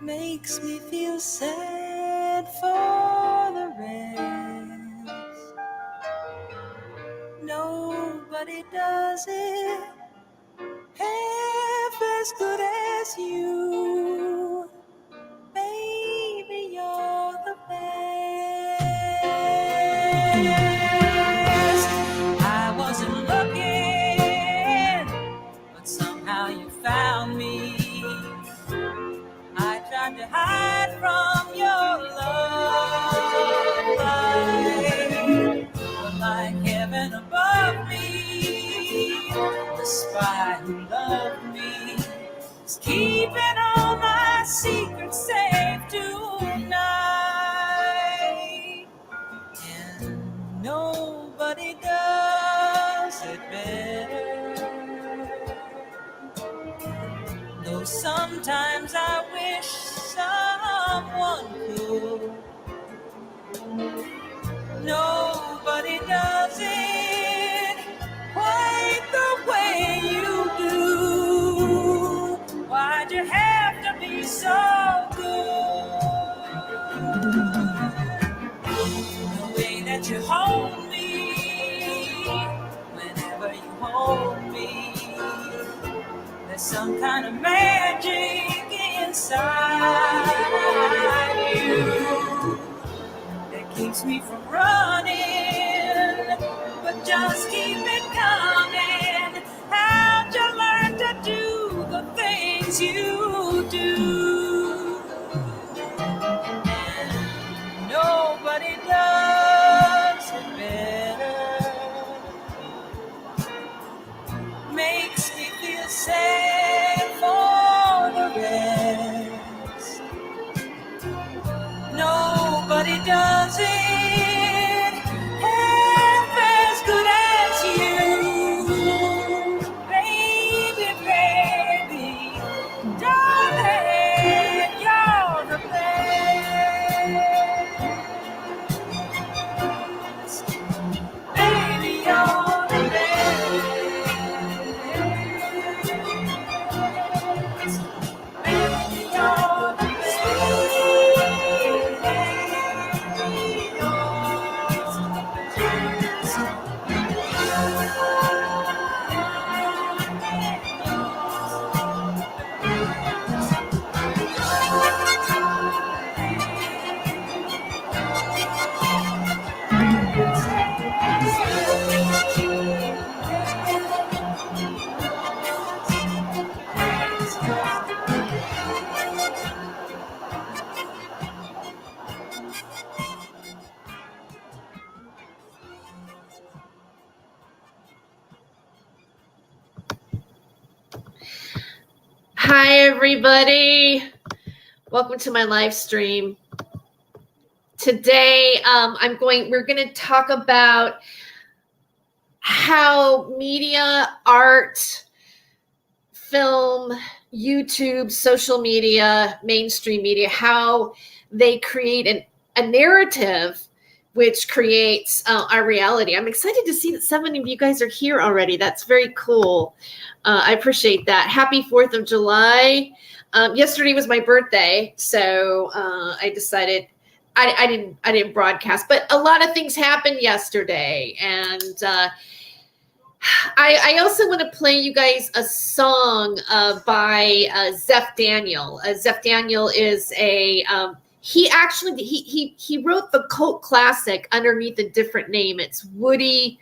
makes me feel sad for the rest. Nobody does it half as good as you. Baby, you're the best. I wasn't looking, but somehow you found me. I tried to hide from your love light, but like heaven above me, the spy who loved me is keeping all my secrets safe tonight. And nobody does it better. Though sometimes I wish someone could. Nobody does it quite the way you do. Why'd you have to be so good? The way that you hold me, whenever you hold me, there's some kind of magic inside you that keeps me from running, but just keep it coming. How'd you learn to do the things you do? And nobody does it better. Makes me feel sad for the rest. Nobody does it half as good as you. Baby, baby, darling, you're the best. Baby, you're the best. Hi, everybody. Welcome to my live stream. Today, we're going to talk about how media, art, film, YouTube, social media, mainstream media, how they create a narrative which creates our reality. I'm excited to see that 7 of you guys are here already. That's very cool. I appreciate that. Happy 4th of July. Yesterday was my birthday, so I decided I didn't broadcast, but a lot of things happened yesterday, and I also want to play you guys a song by Zeph Daniel. Zeph Daniel is a he wrote the cult classic underneath a different name. It's Woody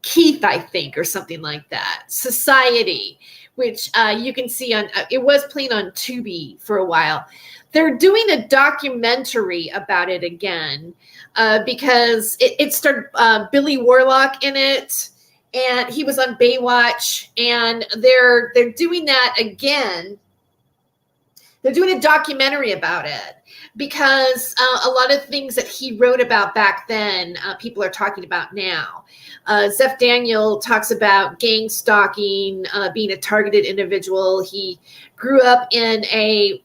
Keith, I think, or something like that. Society, which you can see on, it was playing on Tubi for a while. They're doing a documentary about it again because it started Billy Warlock in it, and he was on Baywatch, and they're doing that again. They're doing a documentary about it because a lot of things that he wrote about back then, people are talking about now. Zeph Daniel talks about gang stalking, being a targeted individual. He grew up in a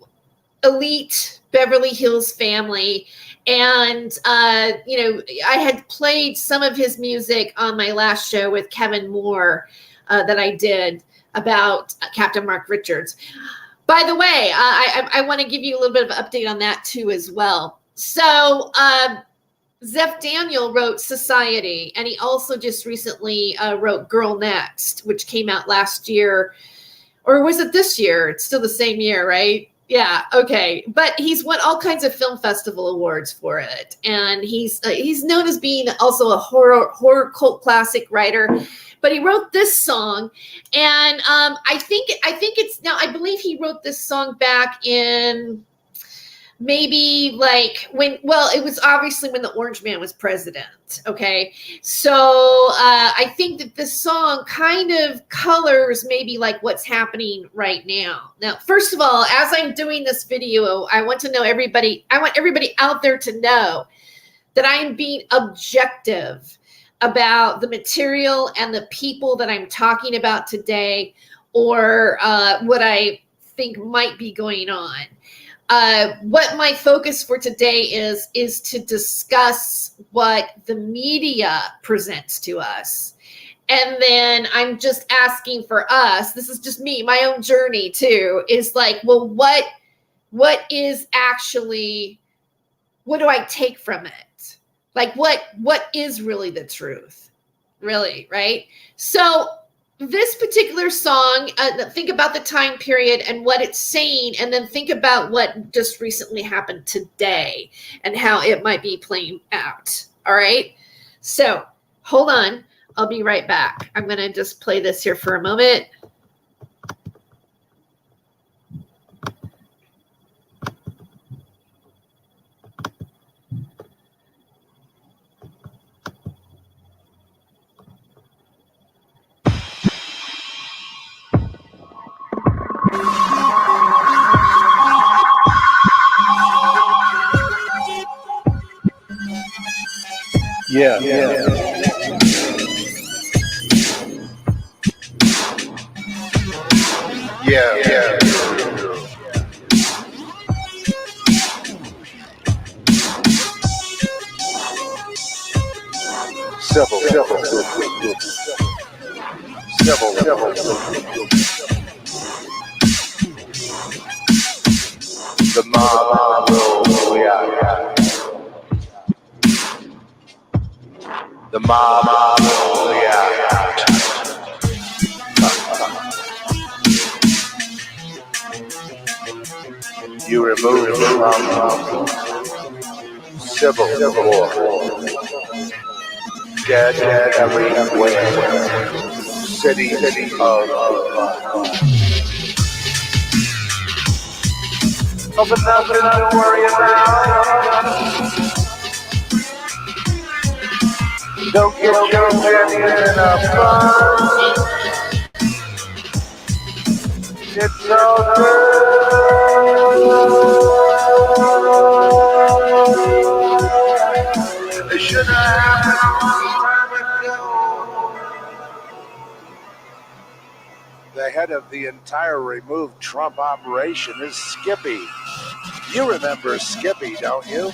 elite Beverly Hills family. And, I had played some of his music on my last show with Kevin Moore that I did about Captain Mark Richards. By the way, I want to give you a little bit of an update on that too as well. So Zeph Daniel wrote Society, and he also just recently wrote Girl Next, which came out last year. Or was it this year? It's still the same year, right? Yeah, okay. But he's won all kinds of film festival awards for it, and he's known as being also a horror cult classic writer. But he wrote this song, and I think it's now. I believe he wrote this song back in maybe like it was obviously when the Orange Man was president. Okay, so I think that this song kind of colors maybe like what's happening right now. Now, first of all, as I'm doing this video, I want everybody out there to know that I am being objective about the material and the people that I'm talking about today, or what I think might be going on. What my focus for today is to discuss what the media presents to us. And then I'm just asking for us, this is just me, my own journey too, is like, well, what is actually, what do I take from it? Like what is really the truth? Really, right? So this particular song, think about the time period and what it's saying, and then think about what just recently happened today and how it might be playing out. All right? So hold on. I'll be right back. I'm going to just play this here for a moment. Yeah. Several. The mob will react. The mob will react. You remove from civil war. Dead everywhere. City of Open nothing to worry about. Don't get your opinion of fun. It's all good. It should have happened a long time ago. The head of the entire removed Trump operation is Skippy. You remember Skippy, don't you?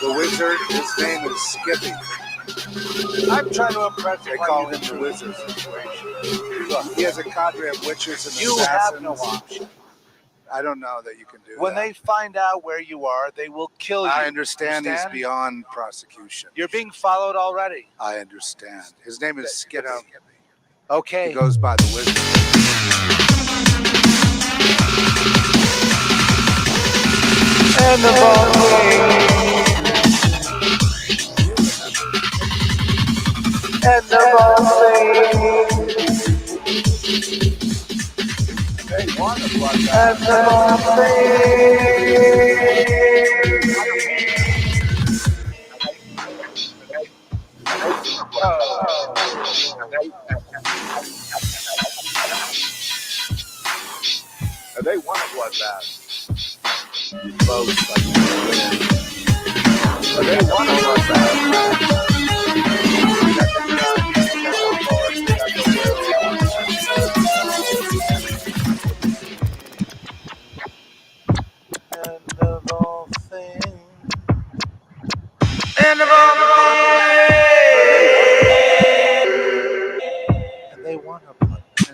The wizard, his name is Skippy. I'm trying to impress you. They call him the wizard situation. Look, he has a cadre of witches and assassins. You have no option. I don't know that you can do that. When they find out where you are, they will kill you. I understand he's beyond prosecution. You're being followed already. I understand. His name is Skippy. Okay. He goes by the wizard. And the ball and the ball they want to plug that. And the ball they want a bloodbath. Both, they want a bloodbath. And they want a bloodbath.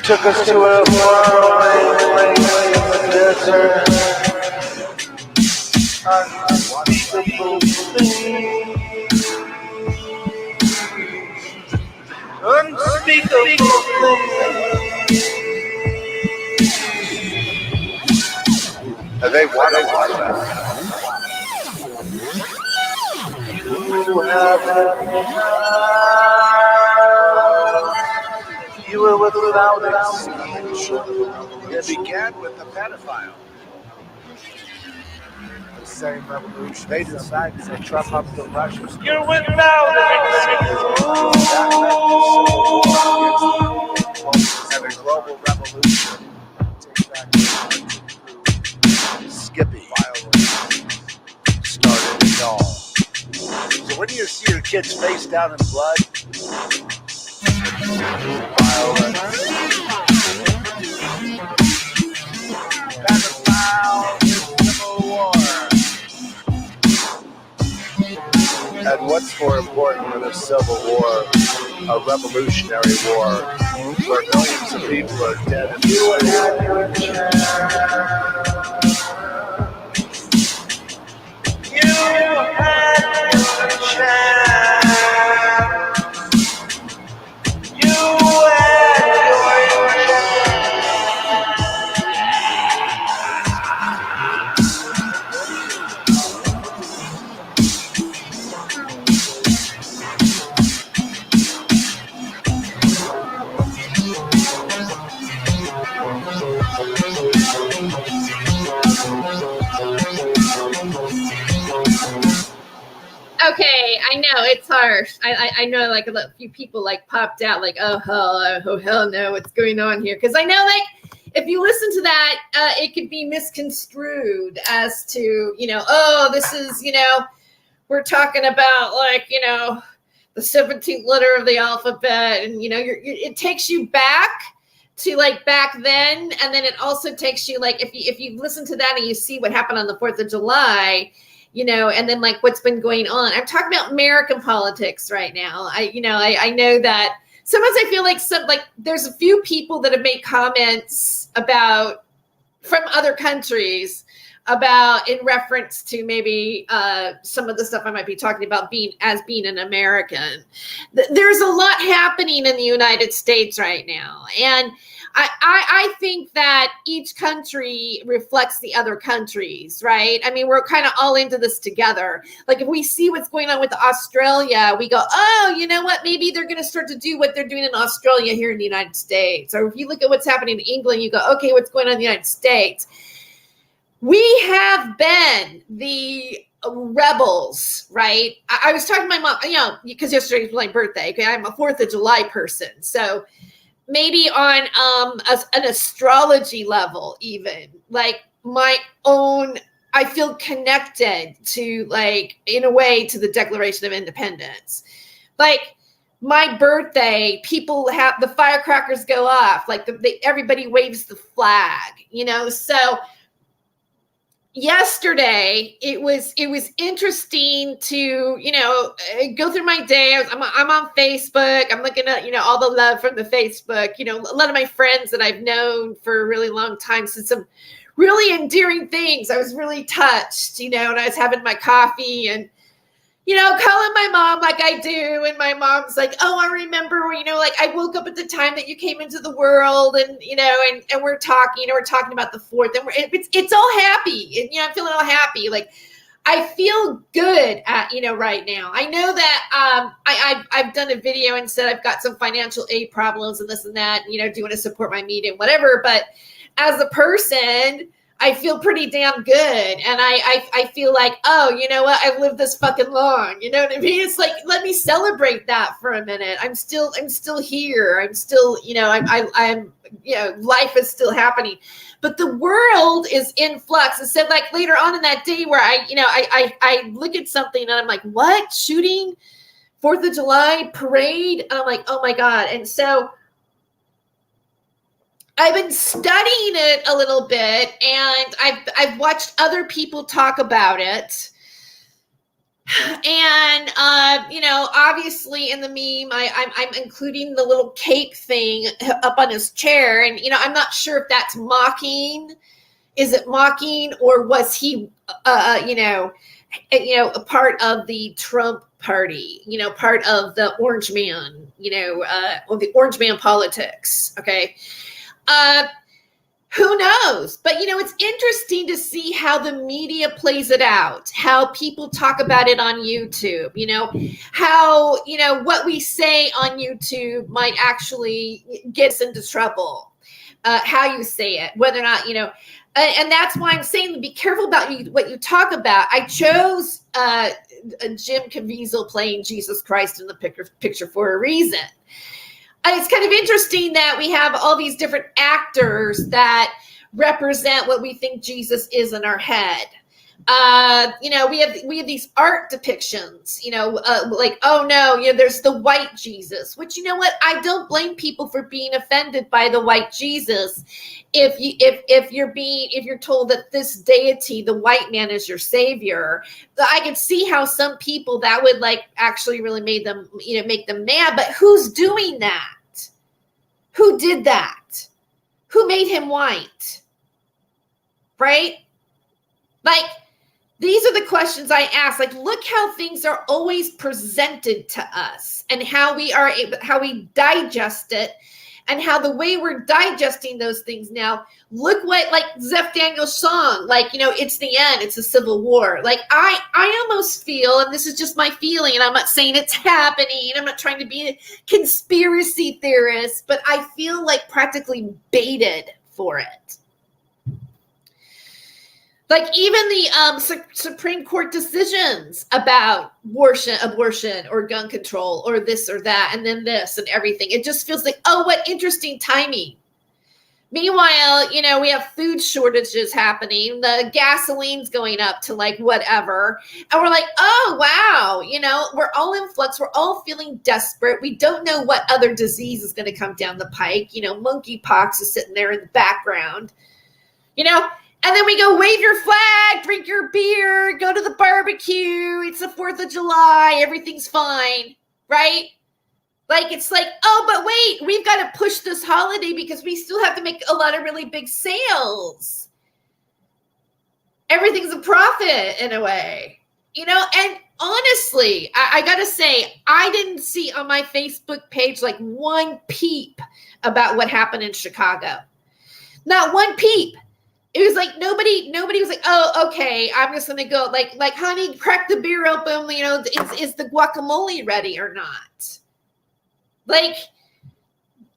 Took us to a faraway place in the desert. Unspeakable things. Unspeakable things. And they want to watch that. You have you were without excuse. It began with the pedophile. The same revolution. They decided to trump up the Russians. You're without excuse. And a global revolution. Skippy started it all. So when you see your kid's face down in blood, violence, civil war. And what's more important than a civil war, a revolutionary war, where millions of people are dead and Okay, I know it's harsh. I know like a few people like popped out like, oh hell no, what's going on here? Because I know like if you listen to that, it could be misconstrued as to, oh, this is, we're talking about like, the 17th letter of the alphabet, and it takes you back to like back then, and then it also takes you like if you listen to that and you see what happened on the 4th of July. And then like what's been going on. I'm talking about American politics right now. I know that sometimes I feel like there's a few people that have made comments about from other countries about in reference to maybe some of the stuff I might be talking about being an American. There's a lot happening in the United States right now. And I think that each country reflects the other countries, right? I mean, we're kind of all into this together. Like if we see what's going on with Australia, we go, oh, you know what? Maybe they're going to start to do what they're doing in Australia here in the United States. Or if you look at what's happening in England, you go, okay, what's going on in the United States? We have been the rebels, right? I was talking to my mom, because yesterday was my birthday. Okay, I'm a 4th of July person. So maybe on an astrology level, even like my own, I feel connected to like, in a way, to the Declaration of Independence. Like my birthday, people have the firecrackers go off, like everybody waves the flag, so yesterday it was interesting to go through my day. I'm on Facebook. I'm looking at all the love from the Facebook. A lot of my friends that I've known for a really long time said some really endearing things. I was really touched, and I was having my coffee and calling my mom like I do, and my mom's like, oh, I remember, like I woke up at the time that you came into the world, and and we're talking about the 4th, and it's all happy, and I'm feeling all happy. Like I feel good at right now. I know that I've done a video and said I've got some financial aid problems and this and that, do you want to support my media, whatever, but as a person, I feel pretty damn good. And I feel like, oh, you know what? I've lived this fucking long. You know what I mean? It's like, let me celebrate that for a minute. I'm still here. I'm still, I'm life is still happening, but the world is in flux. And so like later on in that day where I look at something and I'm like, what? Shooting 4th of July parade. I'm like, oh my God. And so I've been studying it a little bit, and I've watched other people talk about it. And obviously in the meme, I'm including the little cape thing up on his chair, and I'm not sure if that's mocking. Is it mocking, or was he, a part of the Trump party? Part of the Orange Man, or the Orange Man politics? Okay. Who knows? But, it's interesting to see how the media plays it out, how people talk about it on YouTube, how, what we say on YouTube might actually get us into trouble, how you say it, whether or not, and that's why I'm saying be careful about what you talk about. I chose Jim Caviezel playing Jesus Christ in the picture for a reason. It's kind of interesting that we have all these different actors that represent what we think Jesus is in our head. We have these art depictions, like, oh no, there's the white Jesus, which, I don't blame people for being offended by the white Jesus. If you're told that this deity, the white man, is your savior, I could see how some people that would actually really make them mad. But who's doing that? Who did that? Who made him white? Right? These are the questions I ask. Look how things are always presented to us, and how we digest it, and how the way we're digesting those things now. Look what, Zeph Daniels' song, it's the end, it's a civil war. I almost feel, and this is just my feeling, and I'm not saying it's happening, I'm not trying to be a conspiracy theorist, but I feel practically baited for it. Even the Supreme Court decisions about abortion or gun control or this or that, and then this and everything. It just feels like, oh, what interesting timing. Meanwhile, we have food shortages happening. The gasoline's going up to whatever. And we're like, oh, wow. We're all in flux. We're all feeling desperate. We don't know what other disease is going to come down the pike. Monkeypox is sitting there in the background, And then we go wave your flag, drink your beer, go to the barbecue. It's the 4th of July. Everything's fine, right? It's oh, but wait, we've got to push this holiday because we still have to make a lot of really big sales. Everything's a profit in a way, and honestly, I got to say, I didn't see on my Facebook page one peep about what happened in Chicago. Not one peep. It was nobody was like, oh, okay, I'm just going to go honey, crack the beer open. Is the guacamole ready or not?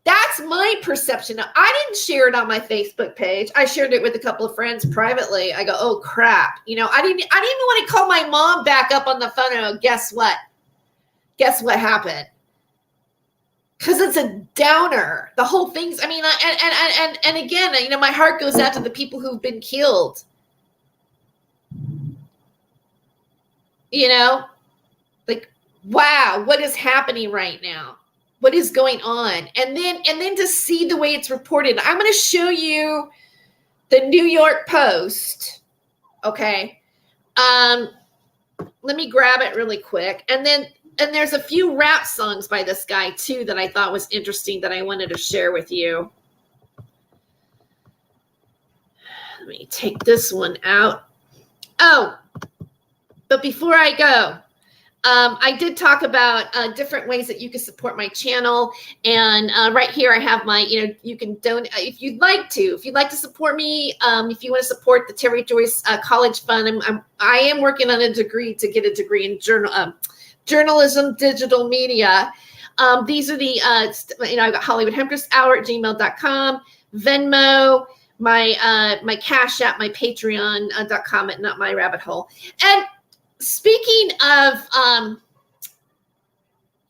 That's my perception. Now, I didn't share it on my Facebook page. I shared it with a couple of friends privately. I go, oh crap. I didn't even want to call my mom back up on the phone and go, guess what? Guess what happened? Because it's a downer. The whole thing's, and again, my heart goes out to the people who've been killed. Wow, what is happening right now? What is going on? And then to see the way it's reported, I'm going to show you the New York Post. Okay. Let me grab it really quick. And there's a few rap songs by this guy too that I thought was interesting that I wanted to share with you. Let me take this one out. Oh, but before I go, I did talk about different ways that you can support my channel. And right here I have my, you can donate if you'd like to support me. If you want to support the Tere Joyce College Fund, I am working on a degree to get a degree in journalism, digital media. These are the, I've got HollywoodHempressHour@gmail.com, Venmo, my Cash App, my Patreon.com at Not My Rabbit Hole. And speaking of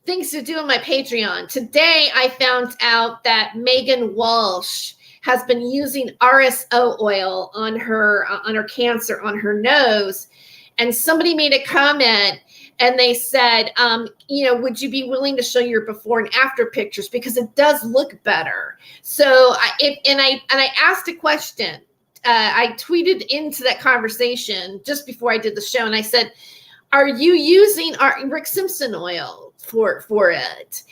things to do on my Patreon, today I found out that Megan Walsh has been using RSO oil on her cancer, on her nose. And somebody made a comment and they said, would you be willing to show your before and after pictures because it does look better? So I asked a question. I tweeted into that conversation just before I did the show, and I said, "Are you using our Rick Simpson oil for it?"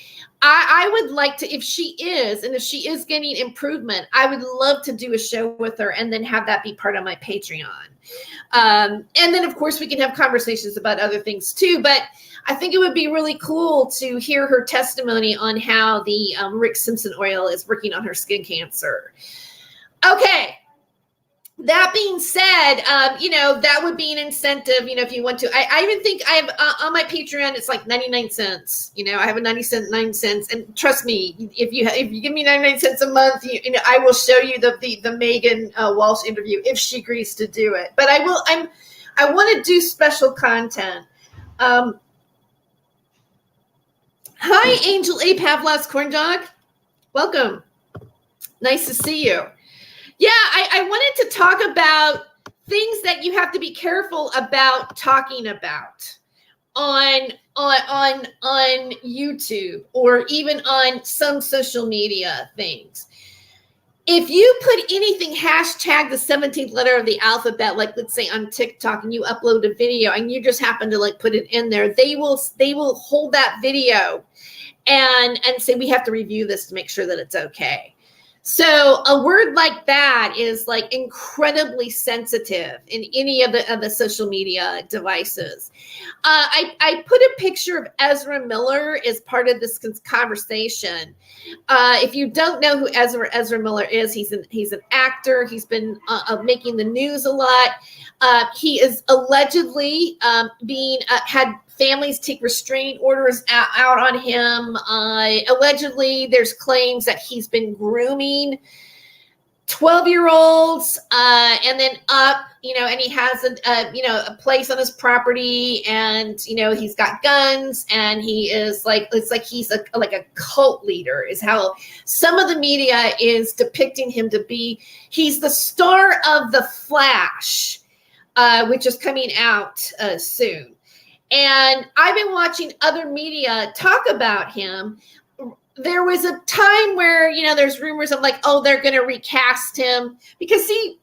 I would like to, if she is getting improvement, I would love to do a show with her and then have that be part of my Patreon. And then, of course, we can have conversations about other things too. But I think it would be really cool to hear her testimony on how the Rick Simpson oil is working on her skin cancer. Okay. That being said, that would be an incentive, if you want to. I even think I have on my Patreon, it's like 99 cents. I have a 9 cents. And trust me, if you give me 99 cents a month, I will show you the Megan Walsh interview if she agrees to do it. But I want to do special content. Hi, Angel A. Pavlov's Corn Dog. Welcome. Nice to see you. Yeah, I wanted to talk about things that you have to be careful about talking about on YouTube or even on some social media things. If you put anything hashtag the 17th letter of the alphabet, like let's say on TikTok, and you upload a video and you just happen to put it in there, they will hold that video and say we have to review this to make sure that it's okay. So a word like that is incredibly sensitive in any of the social media devices. I put a picture of Ezra Miller as part of this conversation. If you don't know who Ezra Miller is, he's an actor. He's been making the news a lot. He is allegedly had families take restraining orders out on him. Allegedly, there's claims that he's been grooming 12-year-olds and then up, and he has a place on his property, and he's got guns, and he is it's like he's a cult leader is how some of the media is depicting him to be. He's the star of The Flash, which is coming out soon. And I've been watching other media talk about him. There was a time where, there's rumors of they're going to recast him. Because, see,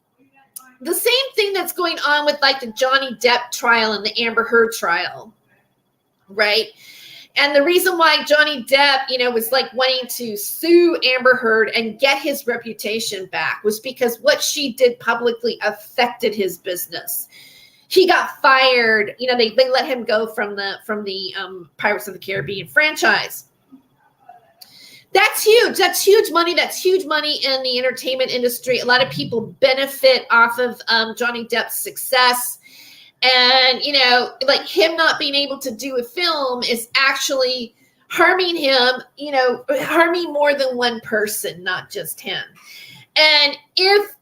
the same thing that's going on with the Johnny Depp trial and the Amber Heard trial, right? And the reason why Johnny Depp, was wanting to sue Amber Heard and get his reputation back was because what she did publicly affected his business. He got fired. They let him go from the Pirates of the Caribbean franchise. That's huge. That's huge money. That's huge money in the entertainment industry. A lot of people benefit off of Johnny Depp's success. And, him not being able to do a film is actually harming him, harming more than one person, not just him. And if,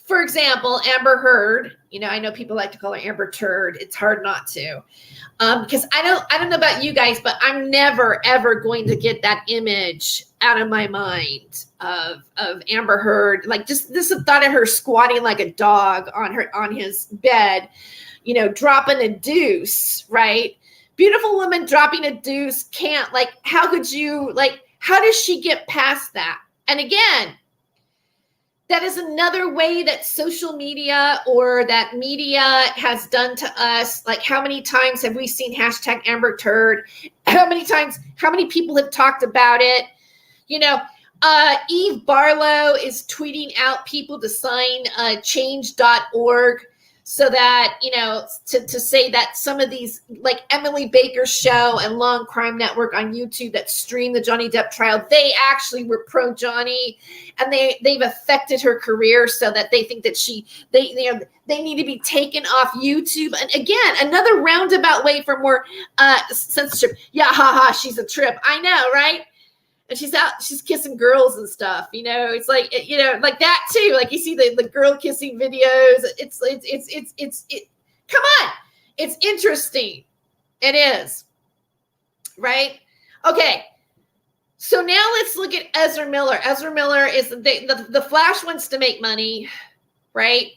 for example, Amber Heard, I know people like to call her Amber Turd. It's hard not to, because I don't know about you guys, but I'm never ever going to get that image out of my mind of Amber Heard. Just this thought of her squatting like a dog on his bed, dropping a deuce, right? Beautiful woman dropping a deuce can't how could you how does she get past that? And again, that is another way that social media or that media has done to us. How many times have we seen hashtag Amber Turd? How many people have talked about it? Eve Barlow is tweeting out people to sign change.org so that, to say that some of these, Emily Baker's show and Long Crime Network on YouTube that streamed the Johnny Depp trial, they actually were pro Johnny, and they've affected her career so that they think that they need to be taken off YouTube. And again, another roundabout way for more censorship. Yeah, haha, she's a trip. I know, right? And she's kissing girls and stuff, it's like that too. You see the girl kissing videos. It's come on. It's interesting. It is. Right? Okay. So now let's look at Ezra Miller. Ezra Miller is the Flash wants to make money, right?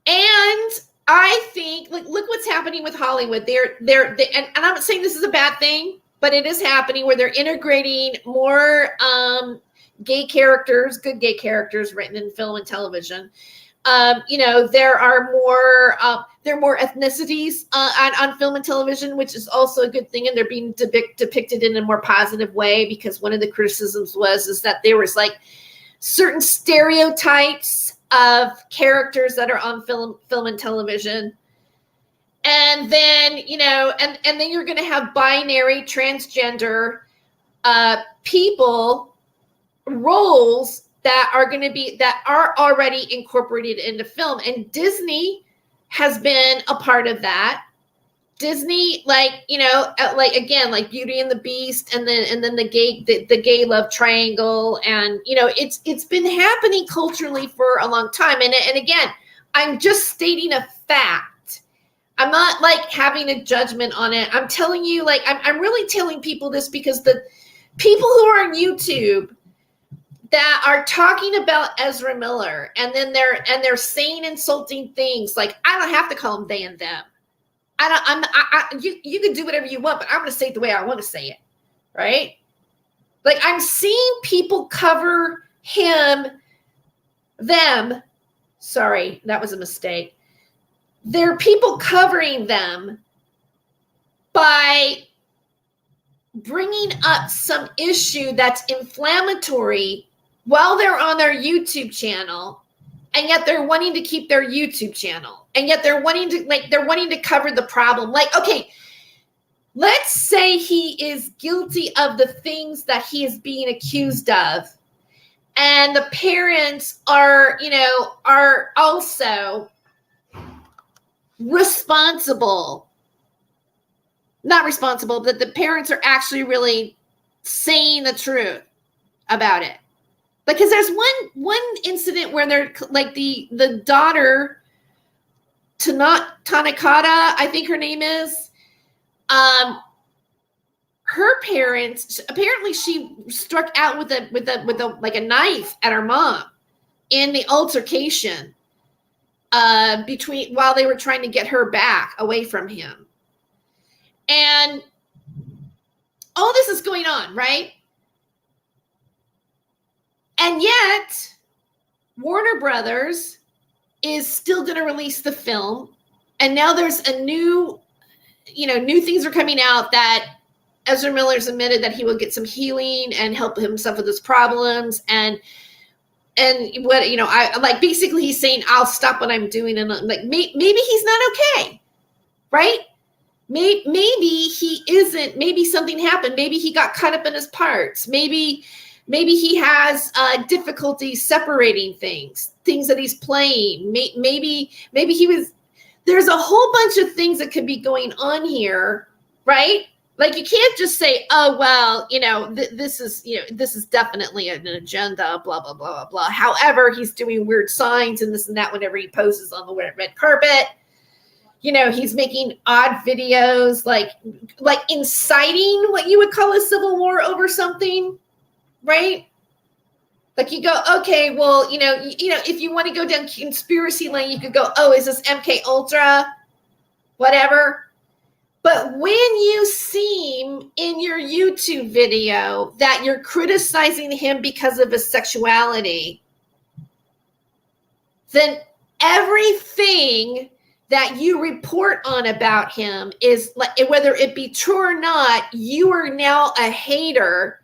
And I think, like, look what's happening with Hollywood. And I'm not saying this is a bad thing, but it is happening where they're integrating more gay characters, good gay characters written in film and television. There are more ethnicities on film and television, which is also a good thing, and they're being depicted in a more positive way, because one of the criticisms is that there was like certain stereotypes of characters that are on film and television. And then, and then you're going to have binary transgender people roles that are already incorporated into film. And Disney has been a part of that. Disney, like Beauty and the Beast, and then the gay love triangle, and it's been happening culturally for a long time. And again, I'm just stating a fact. I'm not like having a judgment on it. I'm telling you, like, I'm really telling people this because the people who are on YouTube that are talking about Ezra Miller, and then they're saying insulting things, like, I don't have to call them they and them. You can do whatever you want, but I'm going to say it the way I want to say it, right? Like, I'm seeing people cover them. Sorry, that was a mistake. There are people covering them by bringing up some issue that's inflammatory while they're on their YouTube channel, and yet they're wanting to keep their YouTube channel, and yet they're wanting to cover the problem. Like, okay, let's say he is guilty of the things that he is being accused of, and the parents are also not responsible, but the parents are actually really saying the truth about it. Because there's one incident where they're like the daughter, Tanakata, I think her name is, her parents, apparently she struck out with a like a knife at her mom in the altercation while they were trying to get her back away from him. And all this is going on, right? And yet, Warner Brothers is still going to release the film. And now there's a new things are coming out that Ezra Miller's admitted that he will get some healing and help himself with his problems. And what, I like, basically he's saying, I'll stop what I'm doing. And like, maybe he's not okay, right? Maybe he isn't. Maybe something happened. Maybe he got caught up in his parts. Maybe he has difficulty separating things that he's playing. Maybe he was. There's a whole bunch of things that could be going on here, right? Like, you can't just say, oh, well, this is definitely an agenda, blah, blah, blah, blah, blah. However, he's doing weird signs and this and that whenever he poses on the red carpet. He's making odd videos, like inciting what you would call a civil war over something, right? Like, you go, okay, well, if you want to go down conspiracy lane, you could go, oh, is this MK Ultra? Whatever. But when you seem in your YouTube video that you're criticizing him because of his sexuality, then everything that you report on about him is, like, whether it be true or not, you are now a hater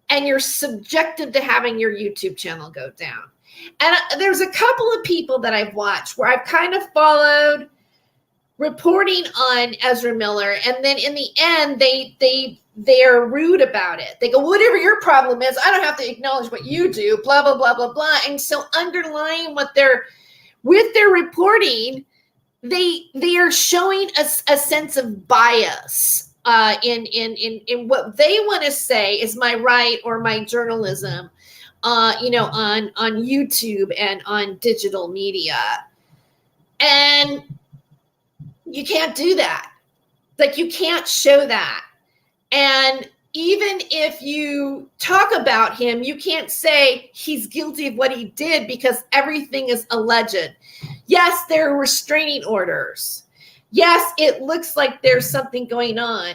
and you're subjective to having your YouTube channel go down. And there's a couple of people that I've watched where I've kind of followed reporting on Ezra Miller, and then in the end they are rude about it. They go, whatever your problem is, I don't have to acknowledge what you do, blah, blah, blah, blah, blah. And so underlying with their reporting, they are showing a sense of bias in what they want to say is my right or my journalism, on YouTube and on digital media. And you can't do that. Like, you can't show that. And even if you talk about him, you can't say he's guilty of what he did because everything is alleged. Yes, there are restraining orders. Yes, it looks like there's something going on.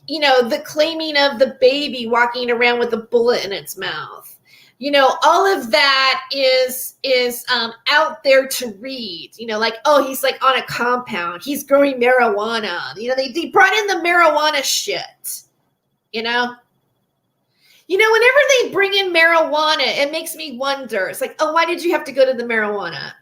You know, the claiming of the baby walking around with a bullet in its mouth. You know, all of that is out there to read. You know, like, oh, he's like on a compound. He's growing marijuana. You know, they brought in the marijuana shit. You know, whenever they bring in marijuana, it makes me wonder. It's like, oh, why did you have to go to the marijuana?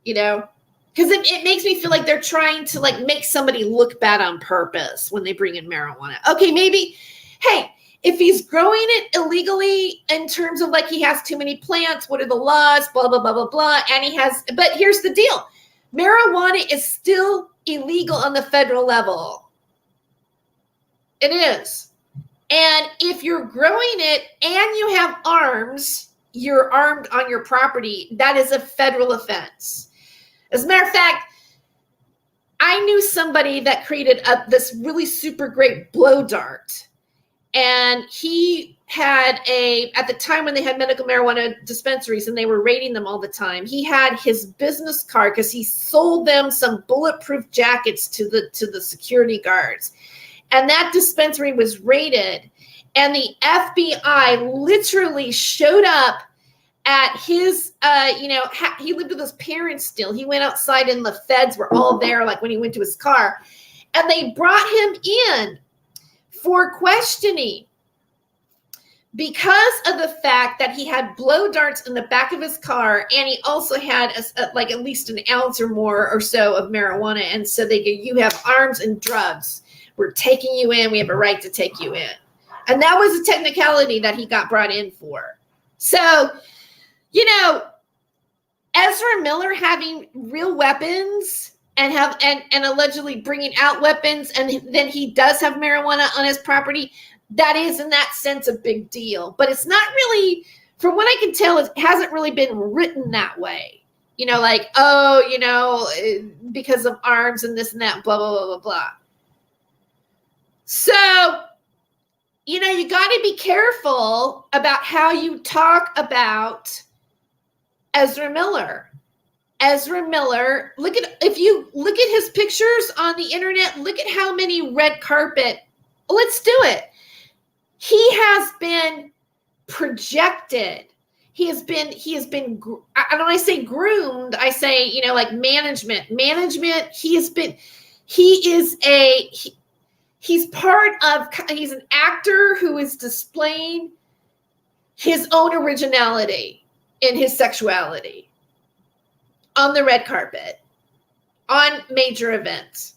You know, because it makes me feel like they're trying to like make somebody look bad on purpose when they bring in marijuana. Okay, maybe, hey, if he's growing it illegally in terms of like he has too many plants, what are the laws, blah, blah, blah, blah, blah. And but here's the deal. Marijuana is still illegal on the federal level. It is. And if you're growing it and you have arms, you're armed on your property, that is a federal offense. As a matter of fact, I knew somebody that created this really super great blow dart. And he had at the time when they had medical marijuana dispensaries and they were raiding them all the time, he had his business card because he sold them some bulletproof jackets to the security guards. And that dispensary was raided. And the FBI literally showed up at his, he lived with his parents still. He went outside and the feds were all there, like when he went to his car. And they brought him in for questioning because of the fact that he had blow darts in the back of his car and he also had like at least an ounce or more or so of marijuana. And so they go, you have arms and drugs. We're taking you in. We have a right to take you in. And that was a technicality that he got brought in for. So, you know, Ezra Miller having real weapons and allegedly bringing out weapons, and then he does have marijuana on his property, that is in that sense a big deal. But it's not really, from what I can tell, it hasn't really been written that way. You know, like, oh, you know, because of arms and this and that, blah, blah, blah, blah, blah. So, you know, you got to be careful about how you talk about Ezra Miller. Ezra Miller, if you look at his pictures on the internet, look at how many red carpet, let's do it. He has been projected. He has been, when I say groomed, I say, you know, like management, he's an actor who is displaying his own originality in his sexuality on the red carpet, on major events.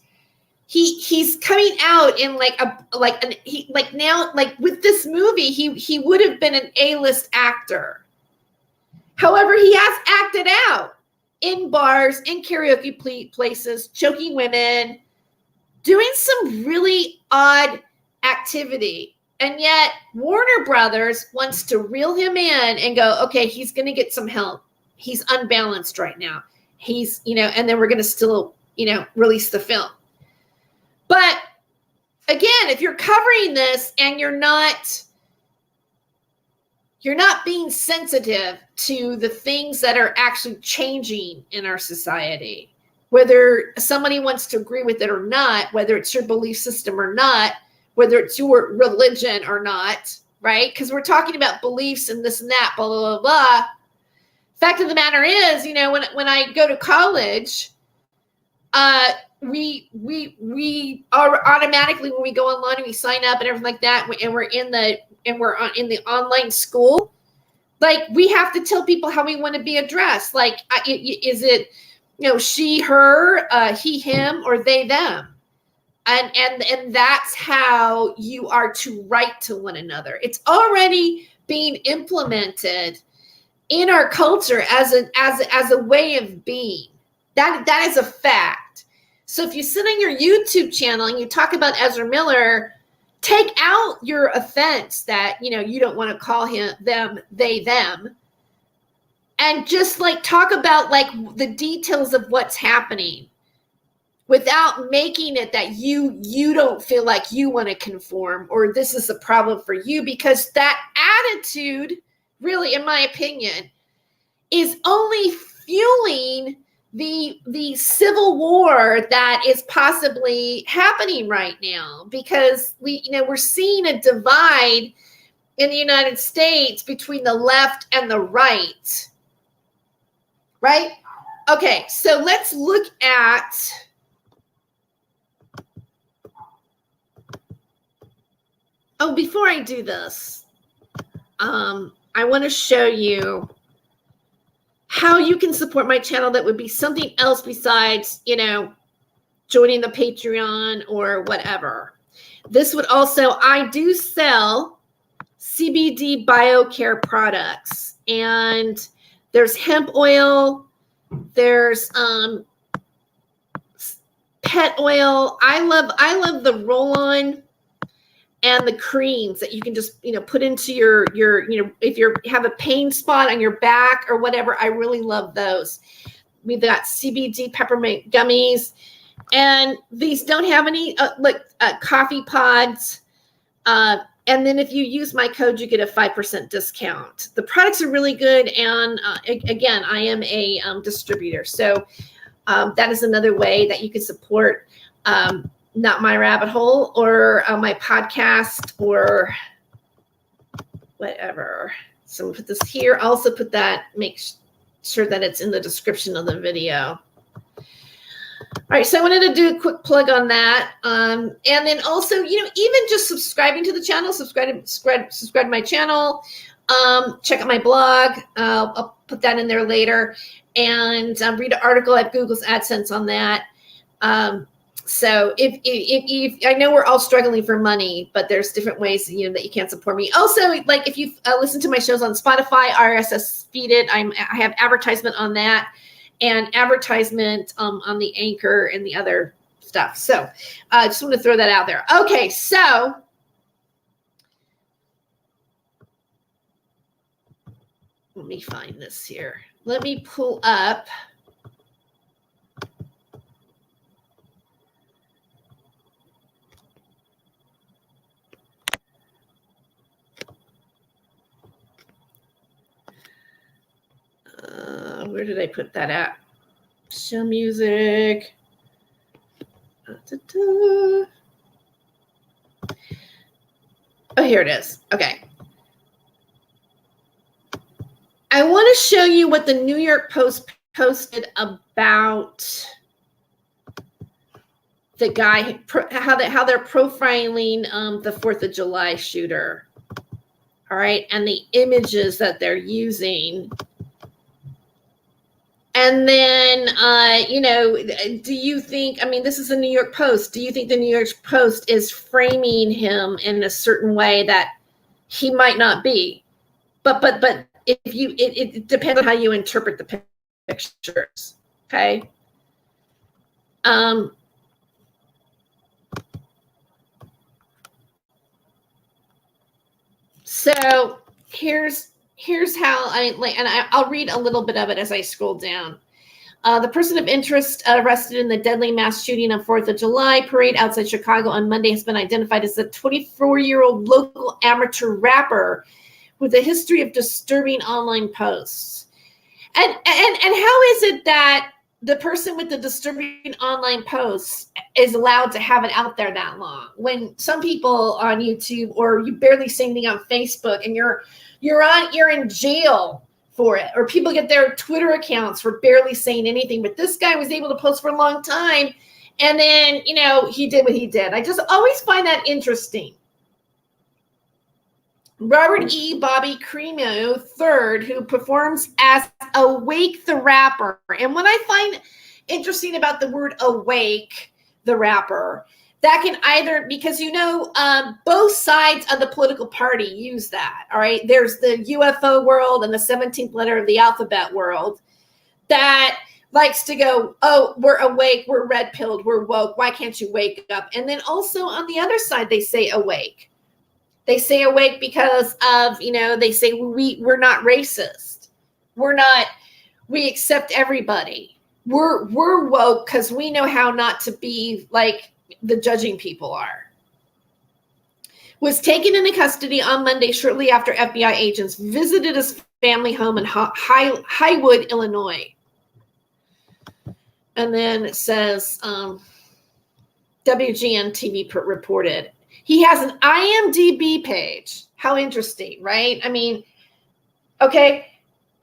He's coming out in now with this movie, he would have been an A-list actor. However, he has acted out in bars, in karaoke places, choking women, doing some really odd activity. And yet Warner Brothers wants to reel him in and go, okay, he's going to get some help. He's unbalanced right now. He's, you know, and then we're going to still, you know, release the film. But again, if you're covering this and you're not being sensitive to the things that are actually changing in our society, whether somebody wants to agree with it or not, whether it's your belief system or not, whether it's your religion or not, right? Because we're talking about beliefs and this and that, blah, blah, blah, blah. Fact of the matter is, you know, when I go to college, we are automatically, when we go online and we sign up and everything like that, and we're in the online school, like we have to tell people how we want to be addressed. Like, is it, you know, she, her, he, him, or they, them? And that's how you are to write to one another. It's already being implemented in our culture as a way of being. That is a fact. So if you sit on your YouTube channel and you talk about Ezra Miller, take out your offense that, you know, you don't want to call him, them, they, them, and just like talk about like the details of what's happening without making it that you don't feel like you want to conform or this is a problem for you, because that attitude really, in my opinion, is only fueling the civil war that is possibly happening right now, because we're seeing a divide in the United States between the left and the right. Right? Okay, so let's look at before I do this, I want to show you how you can support my channel. That would be something else besides, joining the Patreon or whatever. This would also, I do sell CBD BioCare products, and there's hemp oil, there's pet oil. I love the roll-on and the creams that you can just, put into your, if you have a pain spot on your back or whatever. I really love those. We've got CBD peppermint gummies, and these don't have any coffee pods. And then if you use my code, you get a 5% discount. The products are really good. And again, I am a distributor. So that is another way that you can support Not My Rabbit Hole, or my podcast, or whatever. So we'll put this here. I'll also put that, make sure that it's in the description of the video. All right, so I wanted to do a quick plug on that. And then also, even just subscribing to the channel, subscribe to my channel, check out my blog. I'll put that in there later. And read an article at Google's AdSense on that. So if I know we're all struggling for money, but there's different ways, that you can support me. Also, like if you listen to my shows on Spotify, RSS feed it. I have advertisement on that, and advertisement on the Anchor and the other stuff. So I just want to throw that out there. Okay, so let me find this here. Let me pull up. Where did I put that at? Show music. Oh, here it is. Okay. I want to show you what the New York Post posted about the guy, how they're profiling the 4th of July shooter. All right. And the images that they're using. And then, do you think, this is the New York Post. Do you think the New York Post is framing him in a certain way that he might not be? But if you, it depends on how you interpret the pictures. Okay. So here's how I'll read a little bit of it as I scroll down. The person of interest arrested in the deadly mass shooting on 4th of July parade outside Chicago on Monday has been identified as a 24-year-old local amateur rapper with a history of disturbing online posts. And how is it that the person with the disturbing online posts is allowed to have it out there that long, when some people on YouTube, or you barely say anything on Facebook, and you're in jail for it, or people get their Twitter accounts for barely saying anything? But this guy was able to post for a long time, and then he did what he did. I just always find that interesting. Robert E. Bobby Cremo III, who performs as Awake the Rapper. And what I find interesting about the word Awake the Rapper, that can either, because both sides of the political party use that. All right. There's the UFO world and the 17th letter of the alphabet world that likes to go, oh, we're awake, we're red-pilled, we're woke, why can't you wake up? And then also on the other side, they say awake. They say awake because of, they say we're not racist. We accept everybody. We're woke because we know how not to be like the judging people are. Was taken into custody on Monday shortly after FBI agents visited his family home in Highwood, Illinois. And then it says, WGN TV reported. He has an IMDb page. How interesting, right? I mean, okay.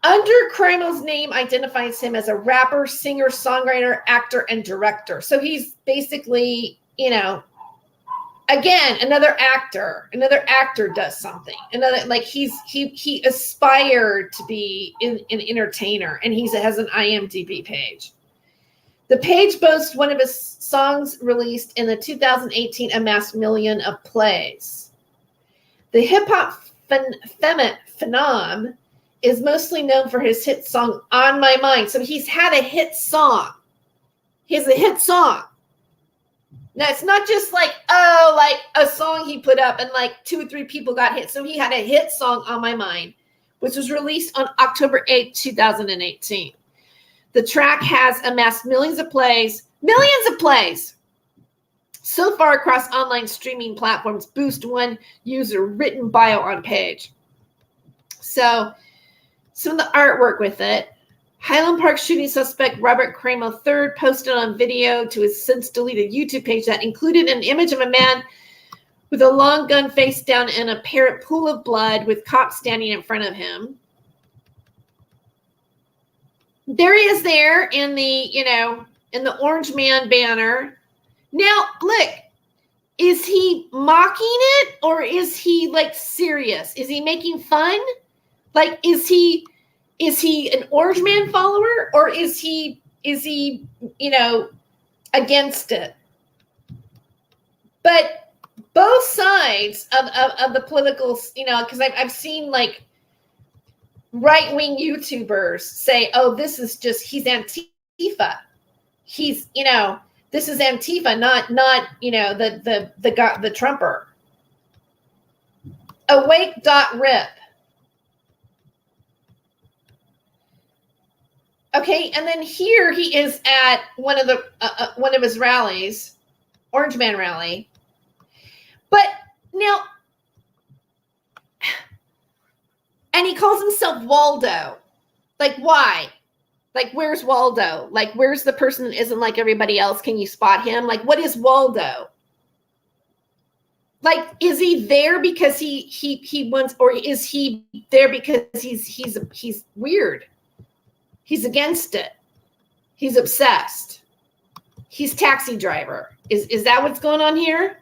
Under Crimo's name identifies him as a rapper, singer, songwriter, actor, and director. So he's basically, again, another actor. Another actor does something. Another, like, he aspired to be an entertainer, and he has an IMDb page. The page boasts one of his songs released in the 2018 amassed million of plays. The hip-hop phenom is mostly known for his hit song, On My Mind. So he's had a hit song. He has a hit song. Now, it's not just like a song he put up and like 2 or 3 people got hit. So he had a hit song, On My Mind, which was released on October 8th, 2018. The track has amassed millions of plays so far across online streaming platforms. Boost one user written bio on page. So some of the artwork with it. Highland Park shooting suspect Robert Crimo III posted on video to his since deleted YouTube page that included an image of a man with a long gun face down in an apparent pool of blood with cops standing in front of him. There he is there in the Orange Man banner. Now, look, is he mocking it or is he like serious? Is he making fun? Like, is he an Orange Man follower or is he against it? But both sides of the political, because I've seen like right-wing YouTubers say, oh, this is just, he's Antifa. He's, this is Antifa, not the Trumper. Awake.rip. Okay, and then here he is at one of his rallies, Orange Man rally. But now, and he calls himself Waldo. Like, why? Like, where's Waldo? Like, where's the person that isn't like everybody else? Can you spot him? Like, what is Waldo? Like, is he there because he wants, or is he there because he's weird? He's against it. He's obsessed. He's taxi driver. Is that what's going on here?